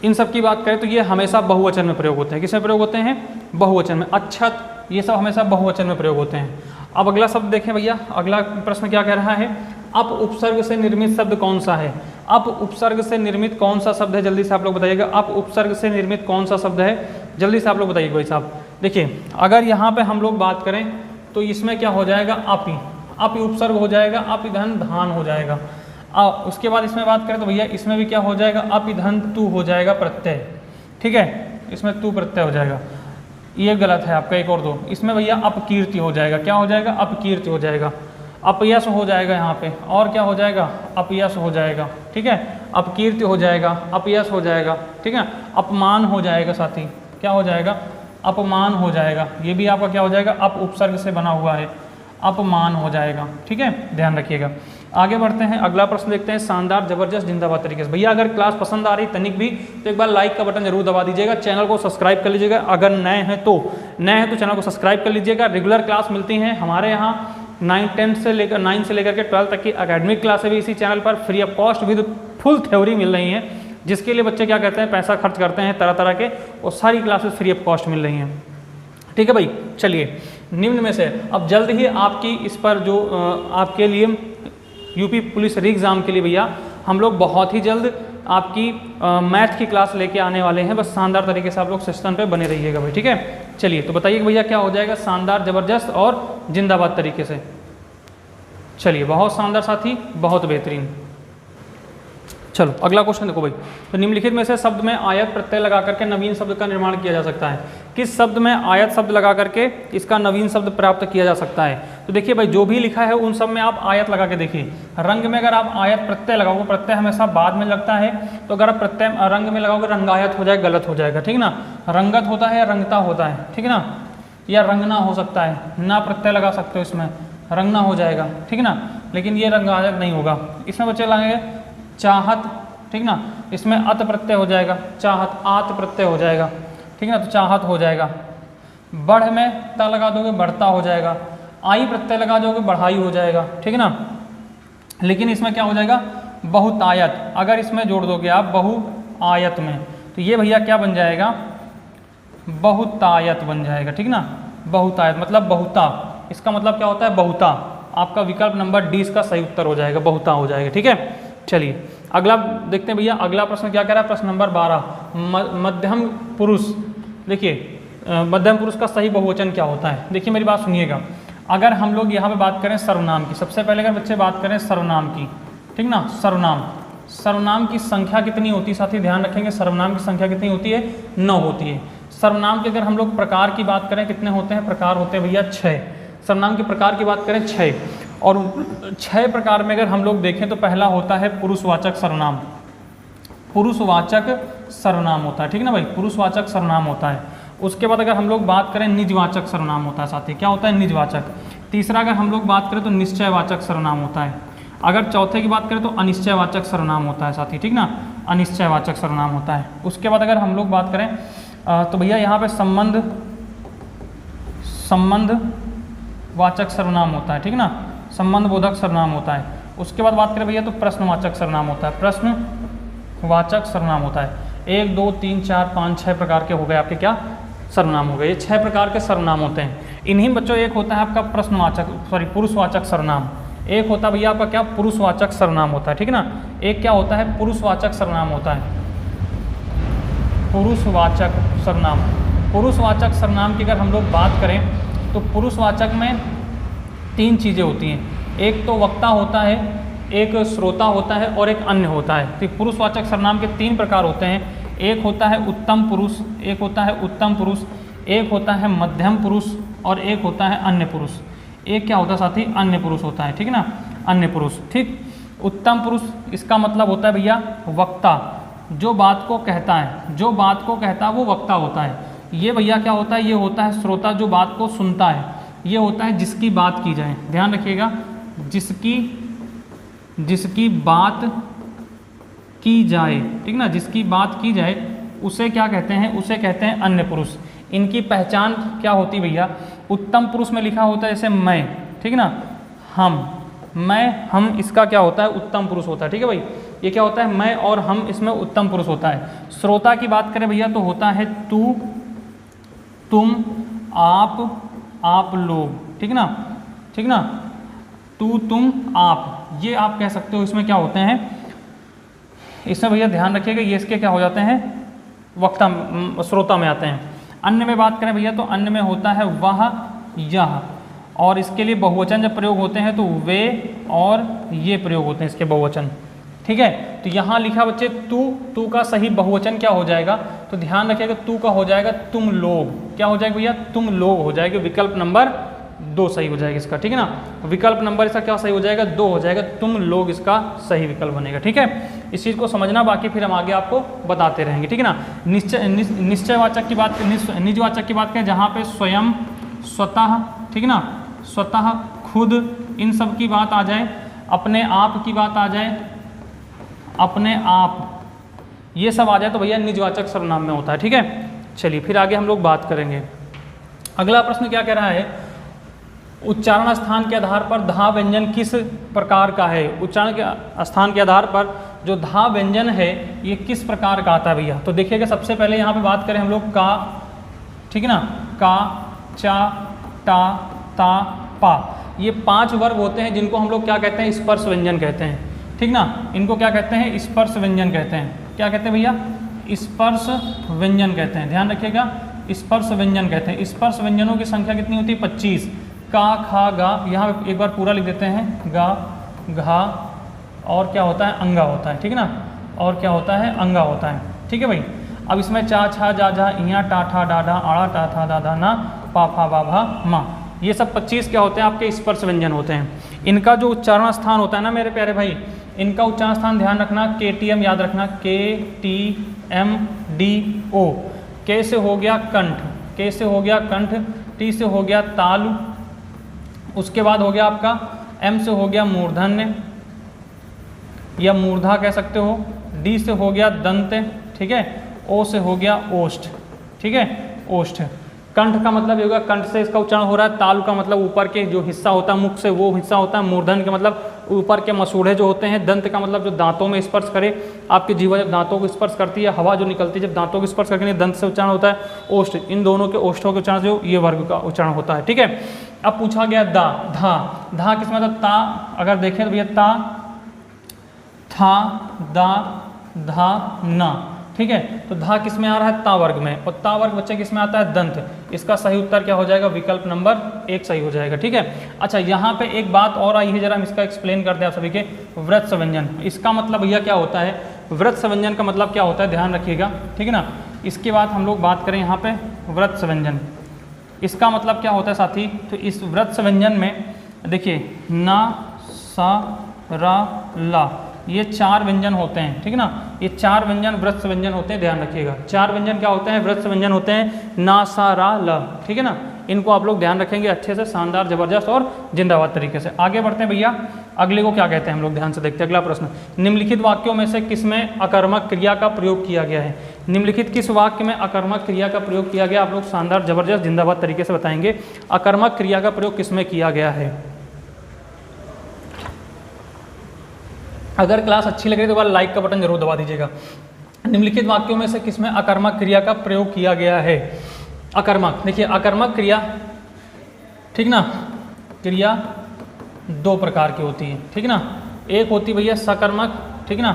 इन सब की बात करें तो ये हमेशा बहुवचन में प्रयोग होते हैं। किसमें प्रयोग होते हैं? बहुवचन में। अक्षत, ये सब हमेशा बहुवचन में प्रयोग होते हैं। अब अगला शब्द देखें भैया, अगला प्रश्न क्या कह रहा है? अप उपसर्ग से निर्मित शब्द कौन सा है? अप उपसर्ग से निर्मित कौन सा शब्द है? जल्दी से आप लोग बताइएगा, अप उपसर्ग से निर्मित कौन सा शब्द है? जल्दी से आप लोग बताइए भाई साहब। देखिए, अगर यहाँ पे हम लोग बात करें तो इसमें क्या हो जाएगा? अपी, अपी उपसर्ग हो जाएगा, अपि धन धान हो जाएगा। उसके बाद इसमें बात करें तो भैया इसमें भी क्या हो जाएगा? अपि धन तू हो जाएगा प्रत्यय, ठीक है, इसमें तू प्रत्यय हो जाएगा। ये गलत है आपका, एक और दो। इसमें भैया अपकीर्ति हो जाएगा। क्या हो जाएगा? अपकीर्ति हो जाएगा। अपयश हो जाएगा यहाँ पे, और क्या हो जाएगा? अपयश हो जाएगा, ठीक है। अपकीर्ति हो जाएगा, अपयश हो जाएगा, ठीक है। अपमान हो जाएगा साथी, क्या हो जाएगा? अपमान हो जाएगा। ये भी आपका क्या हो जाएगा? अप उपसर्ग से बना हुआ है, अपमान हो जाएगा, ठीक है, ध्यान रखिएगा। आगे बढ़ते हैं, अगला प्रश्न देखते हैं। शानदार, जबरदस्त, जिंदाबाद तरीके से। भैया अगर क्लास पसंद आ रही तनिक भी तो एक बार लाइक का बटन जरूर दबा दीजिएगा, चैनल को सब्सक्राइब कर लीजिएगा। अगर नए हैं तो चैनल को सब्सक्राइब कर लीजिएगा। रेगुलर क्लास मिलती हैं हमारे यहाँ 9 से लेकर के 12 तक की एकेडमिक क्लासें भी इसी चैनल पर free of cost with full theory मिल रही हैं, जिसके लिए बच्चे क्या कहते हैं, पैसा खर्च करते हैं तरह तरह के, और सारी क्लासेस फ्री ऑफ कॉस्ट मिल रही हैं। ठीक है भाई, चलिए निम्न में से अब जल्द ही आपकी इस पर जो आपके लिए यूपी पुलिस री एग्ज़ाम के लिए भैया हम लोग बहुत ही जल्द आपकी मैथ की क्लास लेके आने वाले हैं। बस शानदार तरीके से आप लोग सिस्टम पे बने रहिएगा भाई। ठीक है, चलिए तो बताइए भैया क्या हो जाएगा, शानदार, ज़बरदस्त और जिंदाबाद तरीके से। चलिए बहुत शानदार साथी, बहुत बेहतरीन। चलो अगला क्वेश्चन देखो भाई, तो निम्नलिखित में से शब्द में आयत प्रत्यय लगा करके नवीन शब्द का निर्माण किया जा सकता है। किस शब्द में आयत शब्द लगा करके इसका नवीन शब्द प्राप्त किया जा सकता है? तो देखिए भाई, जो भी लिखा है उन सब में आप आयत लगा के देखिए। रंग में अगर आप आयत प्रत्यय लगाओगे, प्रत्यय हमेशा बाद में लगता है, तो अगर आप प्रत्यय रंग में लगाओगे रंगायत हो जाएगा, गलत हो जाएगा। ठीक ना, रंगत होता है या रंगता होता है, ठीक ना, या रंगना हो सकता है, ना प्रत्यय लगा सकते हो इसमें, रंगना हो जाएगा। ठीक ना, लेकिन ये रंगायत नहीं होगा। इसमें बच्चे लगाएंगे चाहत, ठीक ना, इसमें अत प्रत्यय हो जाएगा, चाहत, आत प्रत्यय हो जाएगा। ठीक ना, तो चाहत हो जाएगा। बढ़ में ता लगा दोगे बढ़ता हो जाएगा, आई प्रत्यय लगा दोगे बढ़ाई हो जाएगा। ठीक ना, लेकिन इसमें क्या हो जाएगा, बहुतायत, अगर इसमें जोड़ दोगे आप बहुआयत में, तो ये भैया क्या बन जाएगा, बहुतायत बन जाएगा। ठीक ना, बहुतायत मतलब बहुता, इसका मतलब क्या होता है, बहुता। आपका विकल्प नंबर डी इसका सही उत्तर हो जाएगा, बहुता हो जाएगा। ठीक है, चलिए अगला देखते हैं भैया। अगला प्रश्न क्या कह रहा है, प्रश्न नंबर 12, मध्यम पुरुष। देखिए मध्यम पुरुष का सही बहुवचन क्या होता है? देखिए मेरी बात सुनिएगा, अगर हम लोग यहाँ पे बात करें सर्वनाम की, सबसे पहले अगर बच्चे बात करें सर्वनाम की, ठीक ना, सर्वनाम की संख्या कितनी होती है साथी, ध्यान रखेंगे, सर्वनाम की संख्या कितनी होती है, 9 होती है। सर्वनाम के अगर हम लोग प्रकार की बात करें, कितने होते हैं प्रकार, होते हैं भैया 6। सर्वनाम के प्रकार की बात करें 6, और 6 प्रकार में अगर हम लोग देखें तो पहला होता है पुरुषवाचक सर्वनाम, पुरुषवाचक सर्वनाम होता है। ठीक ना भाई, पुरुषवाचक सर्वनाम होता है। उसके बाद अगर हम लोग बात करें निजवाचक सर्वनाम होता है साथी, क्या होता है, निजवाचक। तीसरा अगर हम लोग बात करें तो निश्चयवाचक सर्वनाम होता है। अगर चौथे की बात करें तो अनिश्चयवाचक सर्वनाम होता है साथी, ठीक ना, अनिश्चयवाचक सर्वनाम होता है। उसके बाद अगर हम लोग बात करें तो भैया यहाँ पे संबंधवाचक सर्वनाम होता है, ठीक ना, संबंधबोधक सर्वनाम होता है। उसके बाद बात करें भैया तो प्रश्नवाचक सर्वनाम होता है, प्रश्नवाचक सर्वनाम होता है। 1 2 3 4 5 6 प्रकार के हो गए आपके क्या, सर्वनाम हो गए। ये 6 प्रकार के सर्वनाम होते हैं। इन्हीं बच्चों एक होता है आपका पुरुषवाचक सर्वनाम, एक होता है भैया आपका क्या, पुरुषवाचक सर्वनाम होता है। ठीक ना, एक क्या होता है, पुरुषवाचक सर्वनाम होता है, पुरुषवाचक सर्वनाम। पुरुषवाचक सर्वनाम की अगर हम लोग बात करें तो पुरुषवाचक में 3 चीज़ें होती हैं, एक तो वक्ता होता है, एक श्रोता होता है और एक अन्य होता है। तो पुरुषवाचक सर्वनाम के 3 प्रकार होते हैं, एक होता है उत्तम पुरुष, एक होता है उत्तम पुरुष, एक होता है मध्यम पुरुष और एक होता है अन्य पुरुष। एक क्या होता है साथी, अन्य पुरुष होता है, ठीक ना, अन्य पुरुष। ठीक, उत्तम पुरुष इसका मतलब होता है भैया वक्ता, जो बात को कहता है, जो बात को कहता है वो वक्ता होता है। ये भैया क्या होता है, ये होता है श्रोता, जो बात को सुनता है। ये होता है जिसकी बात की जाए, ध्यान रखिएगा, जिसकी बात की जाए, ठीक ना, जिसकी बात की जाए उसे क्या कहते हैं, उसे कहते हैं अन्य पुरुष। इनकी पहचान क्या होती भैया, उत्तम पुरुष में लिखा होता है जैसे मैं, ठीक ना, हम, इसका क्या होता है, उत्तम पुरुष होता है। ठीक है भाई, ये क्या होता है, मैं और हम, इसमें उत्तम पुरुष होता है। श्रोता की बात करें भैया तो होता है तू, तुम, आप लोग, ठीक ना, तू, तुम, आप, ये आप कह सकते हो। इसमें क्या होते हैं, इसमें भैया ध्यान रखिएगा, ये इसके क्या हो जाते हैं, वक्ता, श्रोता में आते हैं। अन्य में बात करें भैया तो अन्य में होता है वह, यह, और इसके लिए बहुवचन जब प्रयोग होते हैं तो वे और ये प्रयोग होते हैं इसके बहुवचन। ठीक है, तो यहाँ लिखा बच्चे तू का सही बहुवचन क्या हो जाएगा, तो ध्यान रखिएगा, तू का हो जाएगा तुम लोग, क्या हो जाएगा भैया, तुम लोग हो जाएगा। विकल्प नंबर 2 सही हो जाएगा इसका, ठीक है ना, विकल्प नंबर इसका क्या सही हो जाएगा, 2 हो जाएगा, तुम लोग इसका सही विकल्प बनेगा। ठीक है, इस चीज़ को समझना, बाकी फिर हम आगे आपको बताते रहेंगे। ठीक है ना, निश्चयवाचक की बात, निजवाचक की बात करें जहाँ पे स्वयं, स्वतः, ठीक ना, स्वतः, खुद, इन सब की बात आ जाए, अपने आप की बात आ जाए, अपने आप, ये सब आ जाए तो भैया निजवाचक सर्वनाम में होता है। ठीक है, चलिए फिर आगे हम लोग बात करेंगे। अगला प्रश्न क्या कह रहा है, उच्चारण स्थान के आधार पर धा व्यंजन किस प्रकार का है? उच्चारण के स्थान के आधार पर जो धा व्यंजन है ये किस प्रकार का आता है भैया? तो देखिएगा सबसे पहले यहाँ पे बात करें हम लोग का, ठीक है ना, का, चा, टा, ता, पा, ये 5 वर्ग होते हैं जिनको हम लोग क्या कहते हैं? स्पर्श व्यंजन कहते हैं, ठीक ना। इनको क्या कहते हैं? स्पर्श व्यंजन कहते हैं। क्या कहते हैं भैया? स्पर्श व्यंजन कहते हैं। ध्यान रखिएगा, स्पर्श व्यंजन कहते हैं। स्पर्श व्यंजनों की संख्या कितनी होती है? 25। का, खा, गा, यहाँ एक बार पूरा लिख देते हैं, गा, घा, और क्या होता है? अंगा होता है, ठीक है ना, और क्या होता है? अंगा होता है, ठीक है भाई। अब इसमें चा, छा, जा, झा, इया, टा, ठा, डा, डा, आड़ा, टा, था, दा, धा, ना, पा, फा, बा, भा, मा, ये सब 25 क्या होते हैं? आपके स्पर्श व्यंजन होते हैं। इनका जो उच्चारण स्थान होता है ना मेरे प्यारे भाई, इनका उच्चारण स्थान ध्यान रखना, KTM याद रखना, KTMDO। के से हो गया कंठ, के से हो गया कंठ, टी से हो गया तालु, उसके बाद हो गया आपका M से हो गया मूर्धन्य या मूर्धा कह सकते हो, D से हो गया दंत, ठीक है, O से हो गया ओष्ठ, ठीक है, ओष्ठ। कंठ का मतलब ये होगा, कंठ से इसका उच्चारण हो रहा है। तालु का मतलब ऊपर के जो हिस्सा होता है मुख से वो हिस्सा होता है। मूर्धन का मतलब ऊपर के मसूड़े जो होते हैं। दंत का मतलब जो दांतों में स्पर्श करे, आपकी जीवा जब दांतों को स्पर्श करती है, हवा जो निकलती है जब दांतों को स्पर्श करके दंत से उच्चारण होता है। ओष्ठ, इन दोनों के ओष्ठों के उच्चारण जो ये वर्ग का उच्चारण होता है, ठीक है। अब पूछा गया दा, धा, धा किस मतलब? ता अगर देखें तो भैया ता, था, दा, धा, ना, ठीक है। तो धा किस में आ रहा है? ता वर्ग में। और ता वर्ग बच्चे किस में आता है? दंत। इसका सही उत्तर क्या हो जाएगा? विकल्प नंबर 1 सही हो जाएगा, ठीक है। अच्छा, यहाँ पे एक बात और आई है, जरा हम इसका एक्सप्लेन करते हैं आप सभी के। व्रत व्यंजन, इसका मतलब भैया क्या होता है? व्रत व्यंजन का मतलब क्या होता है? ध्यान रखिएगा, ठीक है ना। इसके बाद हम लोग बात करें यहाँ पे व्रत व्यंजन, इसका मतलब क्या होता है साथी? तो इस व्रत व्यंजन में देखिए ना, सा, रा, ला, ये 4 व्यंजन होते हैं, ठीक है ना। ये 4 व्यंजन व्रत व्यंजन होते हैं, ध्यान रखिएगा। 4 व्यंजन क्या होते हैं? व्रत व्यंजन होते हैं। ना, सा, रा, ला, ठीक है ना। इनको आप लोग ध्यान रखेंगे अच्छे से, शानदार, जबरदस्त और जिंदाबाद तरीके से। आगे बढ़ते हैं भैया, अगले को क्या कहते हैं हम लोग ध्यान से देखते हैं। अगला प्रश्न, निम्नलिखित वाक्यों में से किसमें अकर्मक क्रिया का प्रयोग किया गया है? निम्नलिखित किस वाक्य में अकर्मक क्रिया का प्रयोग किया गया? आप लोग शानदार, जबरदस्त, जिंदाबाद तरीके से बताएंगे अकर्मक क्रिया का प्रयोग किसमें किया गया है। अगर क्लास अच्छी लग रही है तो लाइक का बटन जरूर दबा दीजिएगा। निम्नलिखित वाक्यों में से किसमें अकर्मक क्रिया का प्रयोग किया गया है? अकर्मक, देखिए अकर्मक क्रिया, ठीक ना, क्रिया 2 प्रकार की होती है, ठीक ना। एक होती भैया सकर्मक, ठीक ना,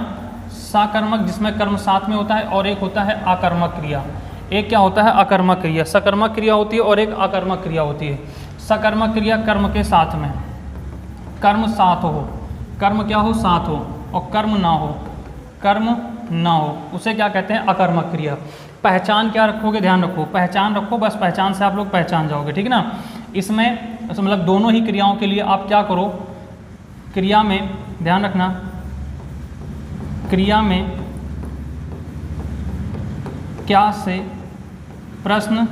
सकर्मक जिसमें कर्म साथ में होता है, और एक होता है आकर्मक क्रिया। एक क्या होता है? अकर्मक क्रिया। सकर्मक क्रिया होती है और एक आकर्मक क्रिया होती है। सकर्मक क्रिया कर्म के साथ में, कर्म साथ हो, कर्म क्या हो? साथ हो, और कर्म ना हो, कर्म ना हो, उसे क्या कहते हैं? अकर्मक क्रिया। पहचान क्या रखोगे? ध्यान रखो, पहचान रखो, बस पहचान से आप लोग पहचान जाओगे, ठीक है ना। इसमें मतलब दोनों ही क्रियाओं के लिए आप क्या करो? क्रिया में ध्यान रखना, क्रिया में क्या से प्रश्न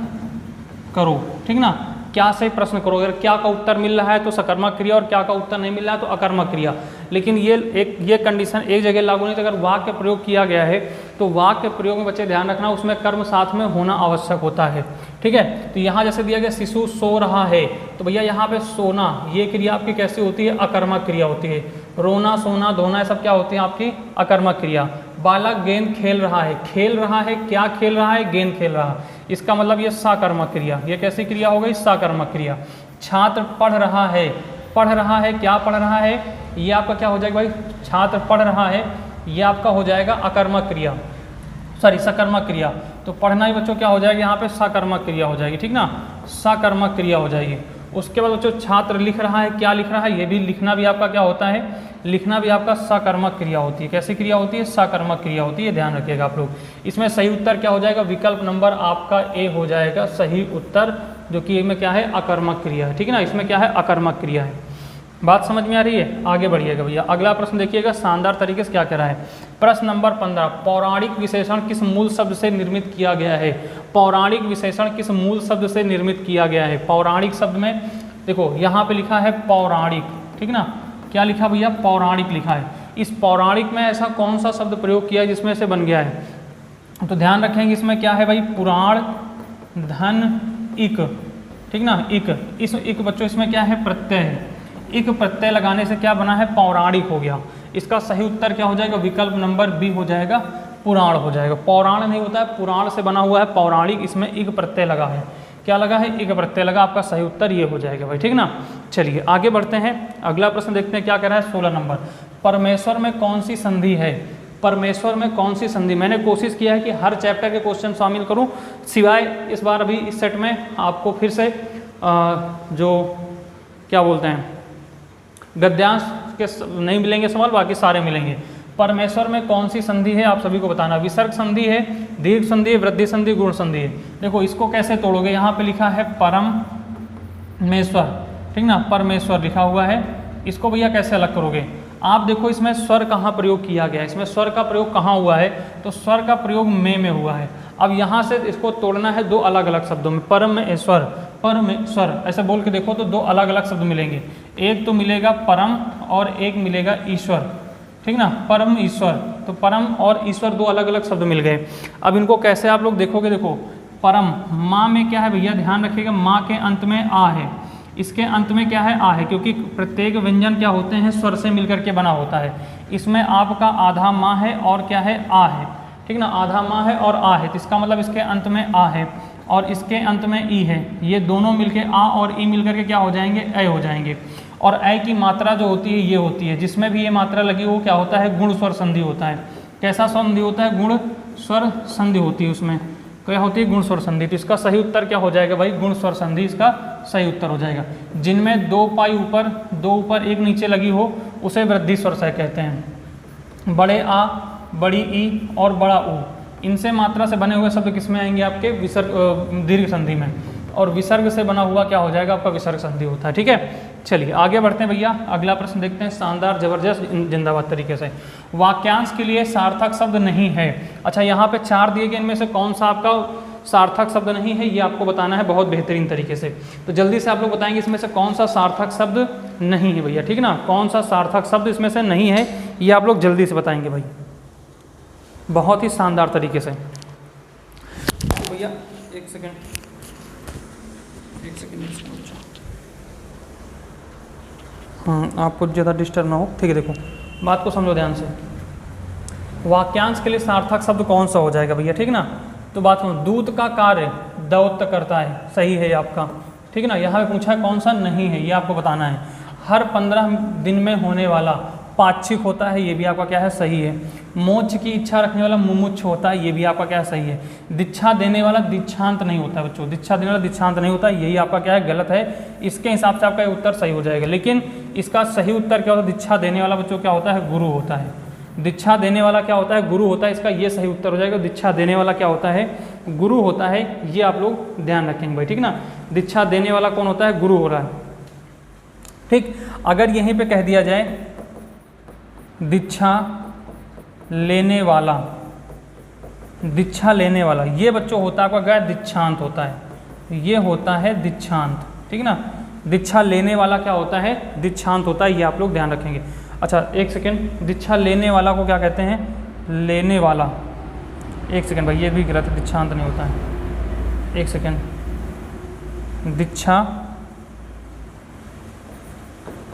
करो, ठीक ना। क्या से प्रश्न करो, अगर क्या का उत्तर मिल रहा है तो सकर्मक क्रिया, और क्या का उत्तर नहीं मिल रहा है तो अकर्मक क्रिया। लेकिन ये कंडीशन एक जगह लागू नहीं, तो अगर वाक्य प्रयोग किया गया है तो वाक्य प्रयोग में बच्चे ध्यान रखना उसमें कर्म साथ में होना आवश्यक होता है, ठीक है। तो यहाँ जैसे दिया गया शिशु सो रहा है, तो भैया यहाँ पे सोना, ये क्रिया आपकी कैसी होती है? अकर्मक क्रिया होती है। रोना, सोना, धोना, ये सब क्या होती है? आपकी अकर्मक क्रिया। बालक गेंद खेल रहा है, खेल रहा है, क्या खेल रहा है? गेंद खेल रहा है, इसका मतलब ये सकर्मक क्रिया। ये कैसी क्रिया हो गई? सकर्मक क्रिया। छात्र पढ़ रहा है, पढ़ रहा है, क्या पढ़ रहा है? ये आपका क्या हो जाएगा भाई? छात्र पढ़ रहा है, ये आपका हो जाएगा अकर्मक क्रिया, सॉरी सकर्मक क्रिया। तो पढ़ना ही बच्चों क्या हो जाएगा? यहाँ पे सकर्मक क्रिया हो जाएगी, ठीक ना, सकर्मक क्रिया हो जाएगी। उसके बाद बच्चों छात्र लिख रहा है, क्या लिख रहा है? ये भी लिखना भी आपका क्या होता है? लिखना भी आपका सकर्मक क्रिया होती है। कैसी क्रिया होती है? सकर्मक क्रिया होती है, ध्यान रखिएगा आप लोग। इसमें सही उत्तर क्या हो जाएगा? विकल्प नंबर आपका ए हो जाएगा सही उत्तर, जो कि में क्या है? अकर्मक क्रिया है, ठीक है ना। इसमें क्या है? अकर्मक क्रिया है। बात समझ में आ रही है? आगे बढ़िएगा भैया, अगला प्रश्न देखिएगा शानदार तरीके से क्या कह रहा है। प्रश्न नंबर 15, पौराणिक विशेषण किस मूल शब्द से निर्मित किया गया है? पौराणिक विशेषण किस मूल शब्द से निर्मित किया गया है? पौराणिक शब्द में देखो यहाँ पे लिखा है पौराणिक, ठीक ना, क्या लिखा भैया? पौराणिक लिखा है। इस पौराणिक में ऐसा कौन सा शब्द प्रयोग किया है जिसमें से बन गया है? तो ध्यान रखेंगे इसमें क्या है भाई? पुराण, धन, इक, ठीक ना, इक, इस इक बच्चों इसमें क्या है, प्रत्यय है। इक प्रत्यय लगाने से क्या बना है, पौराणिक हो गया। इसका सही उत्तर क्या हो जाएगा, विकल्प नंबर बी हो जाएगा, पुराण हो जाएगा। पौराण नहीं होता है, पुराण से बना हुआ है पौराणिक, इसमें इक प्रत्यय लगा है। क्या लगा है, इक प्रत्यय लगा, आपका सही उत्तर ये हो जाएगा भाई, ठीक ना। चलिए आगे बढ़ते हैं, अगला प्रश्न देखते हैं क्या कह रहा है, 16 नंबर। परमेश्वर में कौन सी संधि है, परमेश्वर में कौन सी संधि। मैंने कोशिश किया है कि हर चैप्टर के क्वेश्चन शामिल करूं, सिवाय इस बार अभी इस सेट में आपको फिर से जो क्या बोलते हैं गद्यांश के नहीं मिलेंगे सवाल, बाकी सारे मिलेंगे। परमेश्वर में कौन सी संधि है आप सभी को बताना। विसर्ग संधि है, दीर्घ संधि है, वृद्धि संधि, गुण संधि है। देखो इसको कैसे तोड़ोगे, यहाँ पे लिखा है परमेश्वर, ठीक ना, परमेश्वर लिखा हुआ है, इसको भैया कैसे अलग करोगे। आप देखो इसमें स्वर कहाँ प्रयोग किया गया है, इसमें स्वर का प्रयोग कहाँ हुआ है, तो स्वर का प्रयोग में हुआ है। अब यहाँ से इसको तोड़ना है दो अलग अलग शब्दों में, परमेश्वर, परमेश्वर ऐसे बोल के देखो तो दो अलग अलग शब्द मिलेंगे। एक तो मिलेगा परम और एक मिलेगा ईश्वर, ठीक ना, परम ईश्वर। तो परम और ईश्वर दो अलग अलग शब्द मिल गए। अब इनको कैसे आप लोग देखोगे, देखो परम, माँ में क्या है भैया, ध्यान रखिएगा, माँ के अंत में आ है, इसके अंत में क्या है, आ है, क्योंकि प्रत्येक व्यंजन क्या होते हैं, स्वर से मिलकर के बना होता है। इसमें आपका आधा माँ है और क्या है, आ है, ठीक ना, आधा माँ है और आ है, तो इसका मतलब इसके अंत में आ है और इसके अंत में ई है। ये दोनों मिलके आ और ई मिलकर के क्या हो जाएंगे, ए हो जाएंगे। और ए की मात्रा जो होती है ये होती है, जिसमें भी ये मात्रा लगी वो क्या होता है, गुण स्वर संधि होता है। कैसा संधि होता है, गुण स्वर संधि होती है, उसमें क्या होती है, गुण स्वर संधि। तो इसका सही उत्तर क्या हो जाएगा भाई, गुण स्वर संधि इसका सही उत्तर हो जाएगा। जिनमें दो पाई ऊपर, दो ऊपर एक नीचे लगी हो उसे वृद्धि स्वर से कहते हैं। बड़े आ, बड़ी ई और बड़ा ऊ, इनसे मात्रा से बने हुए शब्द किसमें आएंगे, आपके विसर्ग, दीर्घ संधि में। और विसर्ग से बना हुआ क्या हो जाएगा, आपका विसर्ग संधि होता है, ठीक है। चलिए आगे बढ़ते हैं भैया, अगला प्रश्न देखते हैं, शानदार जबरदस्त जिंदाबाद तरीके से। वाक्यांश के लिए सार्थक शब्द नहीं है। अच्छा यहाँ पे 4 दिए गए, इनमें से कौन सा आपका सार्थक शब्द नहीं है, ये आपको बताना है बहुत बेहतरीन तरीके से। तो जल्दी से आप लोग बताएंगे इसमें से कौन सा सार्थक शब्द नहीं है भैया, ठीक ना, कौन सा सार्थक शब्द इसमें से नहीं है, ये आप लोग जल्दी से बताएंगे भाई, बहुत ही शानदार तरीके से। भैया एक सेकेंड, हाँ आपको ज़्यादा डिस्टर्ब ना हो, ठीक है। देखो बात को समझो ध्यान से, वाक्यांश के लिए सार्थक शब्द कौन सा हो जाएगा भैया, ठीक ना। तो बात सुनो, दूत का कार्य दौत्य करता है, सही है आपका, ठीक है ना। यहाँ पे पूछा है कौन सा नहीं है, ये आपको बताना है। हर 15 दिन में होने वाला पाक्षिक होता है, ये भी आपका क्या है, सही है। मोक्ष की इच्छा रखने वाला मुमुक्ष होता है, ये भी आपका क्या है, सही है। दीक्षा देने वाला दीक्षांत नहीं होता है बच्चों, दीक्षा देने वाला दीक्षांत नहीं होता, यही आपका क्या है, गलत है। इसके हिसाब से आपका उत्तर सही हो जाएगा, लेकिन इसका सही उत्तर क्या होता है, दीक्षा देने वाला बच्चों क्या होता है, गुरु होता है। दीक्षा देने वाला क्या होता है, गुरु होता है, इसका ये सही उत्तर हो जाएगा। दीक्षा देने वाला क्या होता है, गुरु होता है, ये आप लोग ध्यान रखेंगे भाई, ठीक ना। दीक्षा देने वाला कौन होता है, गुरु हो रहा है, ठीक। अगर यहीं पे कह दिया जाए दीक्षा लेने वाला, दीक्षा लेने वाला, ये बच्चों होता है आपका क्या, दीक्षांत होता है, ये होता है दीक्षांत, ठीक ना। दीक्षा लेने वाला क्या होता है, दीक्षांत होता है, ये आप लोग ध्यान रखेंगे। अच्छा एक सेकेंड, दीक्षा लेने वाला को क्या कहते हैं, लेने वाला, एक सेकेंड भाई ये भी गलत है, दीक्षांत नहीं होता है, एक सेकेंड। दीक्षा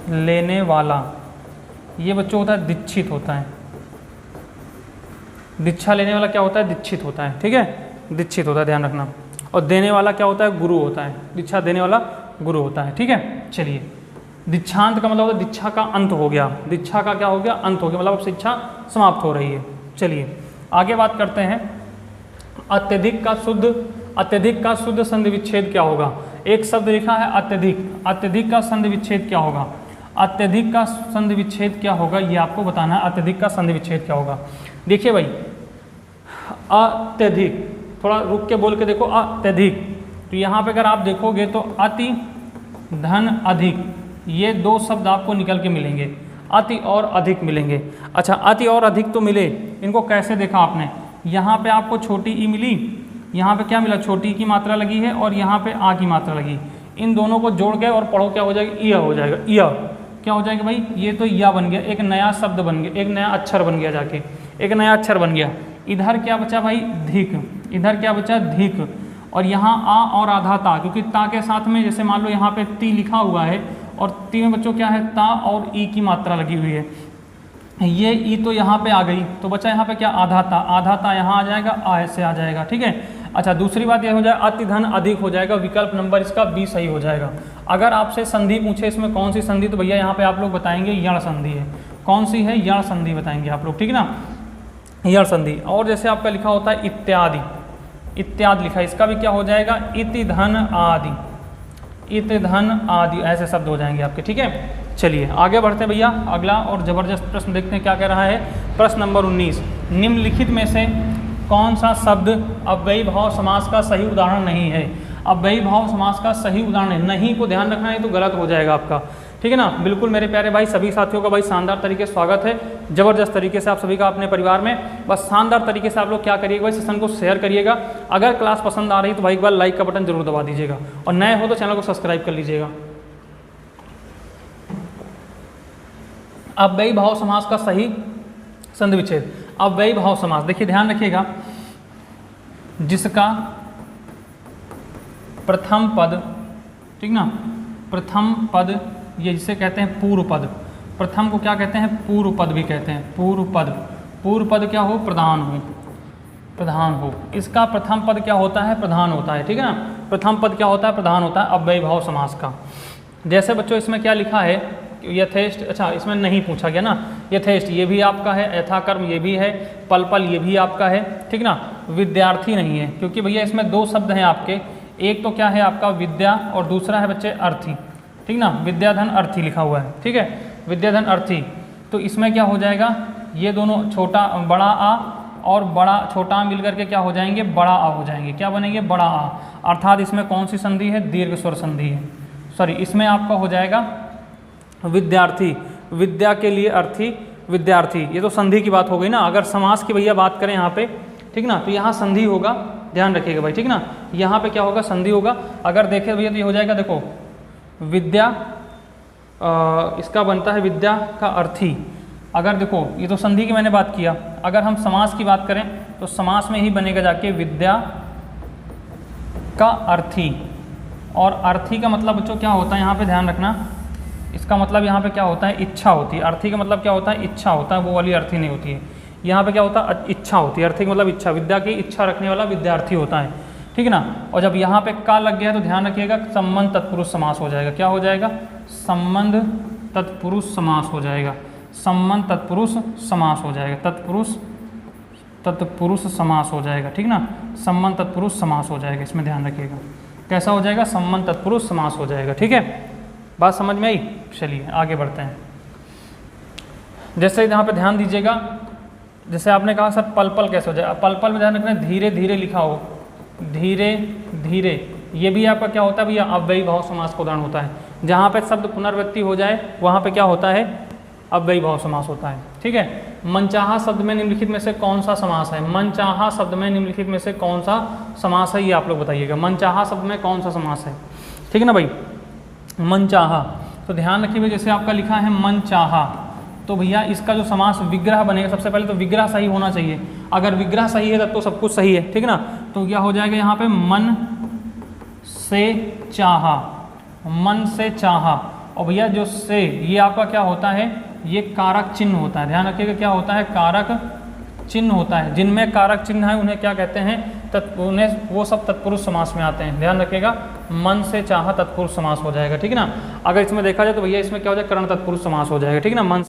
लेने वाला ये बच्चों होता है दीक्षित होता है। दीक्षा लेने वाला क्या होता है, दीक्षित होता है, ठीक है, दीक्षित होता है, ध्यान रखना। और देने वाला क्या होता है, गुरु होता है। दीक्षा देने वाला गुरु होता है, ठीक है। चलिए दीक्षांत का मतलब होता है दीक्षा का अंत हो गया, दीक्षा का क्या हो गया, अंत हो गया, मतलब अब शिक्षा समाप्त हो रही है। चलिए आगे बात करते हैं, अत्यधिक का शुद्ध, अत्यधिक का शुद्ध संधि विच्छेद क्या होगा। एक शब्द लिखा है अत्यधिक, अत्यधिक का संधि विच्छेद क्या होगा, अत्यधिक का संधि विच्छेद क्या होगा, ये आपको बताना है। अत्यधिक का संधि विच्छेद क्या होगा, देखिए भाई, अत्यधिक, थोड़ा रुक के बोल के देखो, अत्यधिक। तो यहाँ पे अगर आप देखोगे तो अति धन अधिक, ये दो शब्द आपको निकल के मिलेंगे, अति और अधिक मिलेंगे। अच्छा अति और अधिक तो मिले, इनको कैसे देखा आपने, यहाँ पे आपको छोटी ई मिली, यहाँ पे क्या मिला, छोटी की मात्रा लगी है और यहाँ पे आ की मात्रा लगी, इन दोनों को जोड़ के और पढ़ो क्या हो जाएगा, इया हो जाएगा। इया क्या हो जाएगा भाई, ये तो या बन गया, एक नया शब्द बन गया, एक नया अक्षर बन गया, जाके एक नया अक्षर बन गया। इधर क्या बचा भाई, धिक, इधर क्या बचा, धिक, और यहाँ आ और आधा ता, क्योंकि ता के साथ में जैसे मान लो यहाँ पे ती लिखा हुआ है और ती में बच्चों क्या है, ता और ई की मात्रा लगी हुई है। ये ई तो यहाँ पे आ गई, तो बच्चा यहाँ पे क्या, आधा ता यहाँ आ जाएगा, आ ऐसे आ जाएगा, ठीक है। अच्छा, दूसरी बात यह हो जाए अति धन अधिक हो जाएगा, विकल्प नंबर इसका बी सही हो जाएगा। अगर आपसे संधि पूछे इसमें कौन सी संधि, तो भैया यहाँ पे आप लोग बताएंगे यण संधि है। कौन सी है, यण संधि बताएंगे आप लोग, ठीक है ना, यण संधि। और जैसे आपका लिखा होता है इत्यादि, इत्यादि लिखा है, इसका भी क्या हो जाएगा, इति धन आदि, इति धन आदि, ऐसे शब्द हो जाएंगे आपके, ठीक है। चलिए आगे बढ़ते हैं भैया, अगला और जबरदस्त प्रश्न देखते हैं क्या कह रहा है। प्रश्न नंबर 19, निम्नलिखित में से कौन सा शब्द अव्ययी भाव समास का सही उदाहरण नहीं है। अव्ययी भाव समास का सही उदाहरण है, नहीं को ध्यान रखना है तो गलत हो जाएगा आपका, ठीक है ना। बिल्कुल मेरे प्यारे भाई, सभी साथियों का भाई शानदार तरीके से स्वागत है, ज़बरदस्त तरीके से आप सभी का अपने परिवार में। बस शानदार तरीके से आप लोग क्या करिएगा भाई, सेशन को शेयर करिएगा। अगर क्लास पसंद आ रही तो भाई एक बार लाइक का बटन जरूर दबा दीजिएगा, और नए हो तो चैनल को सब्सक्राइब कर लीजिएगा। अव्ययी भाव समास का सही संधि विच्छेद। अव्ययी भाव समास, देखिए ध्यान रखिएगा, जिसका प्रथम पद, ठीक ना, प्रथम पद ये जिसे कहते हैं पूर्व पद, प्रथम को क्या कहते हैं, पूर्व पद भी कहते हैं, पूर्व पद। पूर्व पद क्या हो, प्रधान हो, प्रधान हो। इसका प्रथम पद क्या होता है, प्रधान होता है, ठीक है ना। प्रथम पद क्या होता है, प्रधान होता है अव्ययी भाव समास का। जैसे बच्चों इसमें क्या लिखा है, यथेष्ट, अच्छा इसमें नहीं पूछा गया ना, यथेष्ट ये भी आपका है, यथाकर्म ये भी है, पल पल ये भी आपका है, ठीक ना। विद्यार्थी नहीं है, क्योंकि भैया इसमें दो शब्द हैं आपके, एक तो क्या है आपका विद्या और दूसरा है बच्चे अर्थी, ठीक ना, विद्याधन अर्थी लिखा हुआ है, ठीक है, विद्याधन अर्थी। तो इसमें क्या हो जाएगा, ये दोनों छोटा बड़ा आ और बड़ा छोटा आ मिल करके क्या हो जाएंगे, बड़ा आ हो जाएंगे, क्या बनेंगे, बड़ा आ। अर्थात इसमें कौन सी संधि है, दीर्घ स्वर संधि है, सॉरी इसमें आपका हो जाएगा विद्यार्थी, विद्या के लिए अर्थी, विद्यार्थी। ये तो संधि की बात हो गई ना। अगर समास की भैया बात करें यहाँ पे, ठीक ना, तो यहाँ संधि होगा, ध्यान रखिएगा भाई, ठीक ना, यहाँ पे क्या होगा, संधि होगा। अगर देखें भैया तो ये हो जाएगा, देखो विद्या, इसका बनता है विद्या का अर्थी। अगर देखो ये तो संधि की मैंने बात किया, अगर हम समास की बात करें तो समास में ही बनेगा जाके विद्या का अर्थी। और अर्थी का मतलब बच्चों क्या होता है, यहाँ पे ध्यान रखना, इसका मतलब यहाँ पे क्या होता है, इच्छा होती है। अर्थी का मतलब क्या होता है, इच्छा होता है, वो वाली अर्थी नहीं होती है। यहाँ पे क्या होता है, इच्छा होती है। अर्थी का मतलब इच्छा, विद्या की इच्छा रखने वाला विद्यार्थी होता है, ठीक है ना। और जब यहाँ पे का लग गया तो ध्यान रखिएगा, संबंध तत्पुरुष समास हो जाएगा। क्या हो जाएगा, संबंध तत्पुरुष समास हो जाएगा, संबंध तत्पुरुष समास हो जाएगा, तत्पुरुष समास हो जाएगा, ठीक ना, संबंध तत्पुरुष समास हो जाएगा। इसमें ध्यान रखिएगा कैसा हो जाएगा, संबंध तत्पुरुष समास हो जाएगा, ठीक है। बात समझ में आई। चलिए आगे बढ़ते हैं। जैसे यहाँ पे ध्यान दीजिएगा, जैसे आपने कहा सर पल पल कैसे हो जाए, पल पल में ध्यान रखना, धीरे धीरे लिखा हो, धीरे धीरे, ये भी आपका क्या होता है भैया, अव्ययी भाव समास का उदाहरण होता है। जहाँ पे शब्द पुनर्व्यक्ति हो जाए वहाँ पे क्या होता है, अव्ययी भाव समास होता है, ठीक है। मनचाहा शब्द में निम्नलिखित में से कौन सा समास है, मनचाहा शब्द में निम्नलिखित में से कौन सा समास है, ये आप लोग बताइएगा। मनचाहा शब्द में कौन सा समास है, ठीक है ना भाई, मनचाहा। तो ध्यान रखिए, जैसे आपका लिखा है मनचाहा, तो भैया इसका जो समास विग्रह बनेगा, सबसे पहले तो विग्रह सही होना चाहिए। अगर विग्रह सही है तब तो सब कुछ सही है, ठीक है ना। तो क्या हो जाएगा यहाँ पे, मन से चाहा, मन से चाहा। और भैया जो से, ये आपका क्या होता है, ये कारक चिन्ह होता है। ध्यान रखिएगा क्या होता है, कारक चिन्ह होता है। जिनमें कारक चिन्ह है उन्हें क्या कहते हैं, उन्हें वो सब तत्पुरुष समास में आते हैं। ध्यान रखिएगा, मन से चाहा तत्पुरुष समास हो जाएगा, ठीक है ना। अगर इसमें देखा जाए तो भैया इसमें क्या हो जाएगा, कर्ण तत्पुरुष समास हो जाएगा, ठीक है ना। मन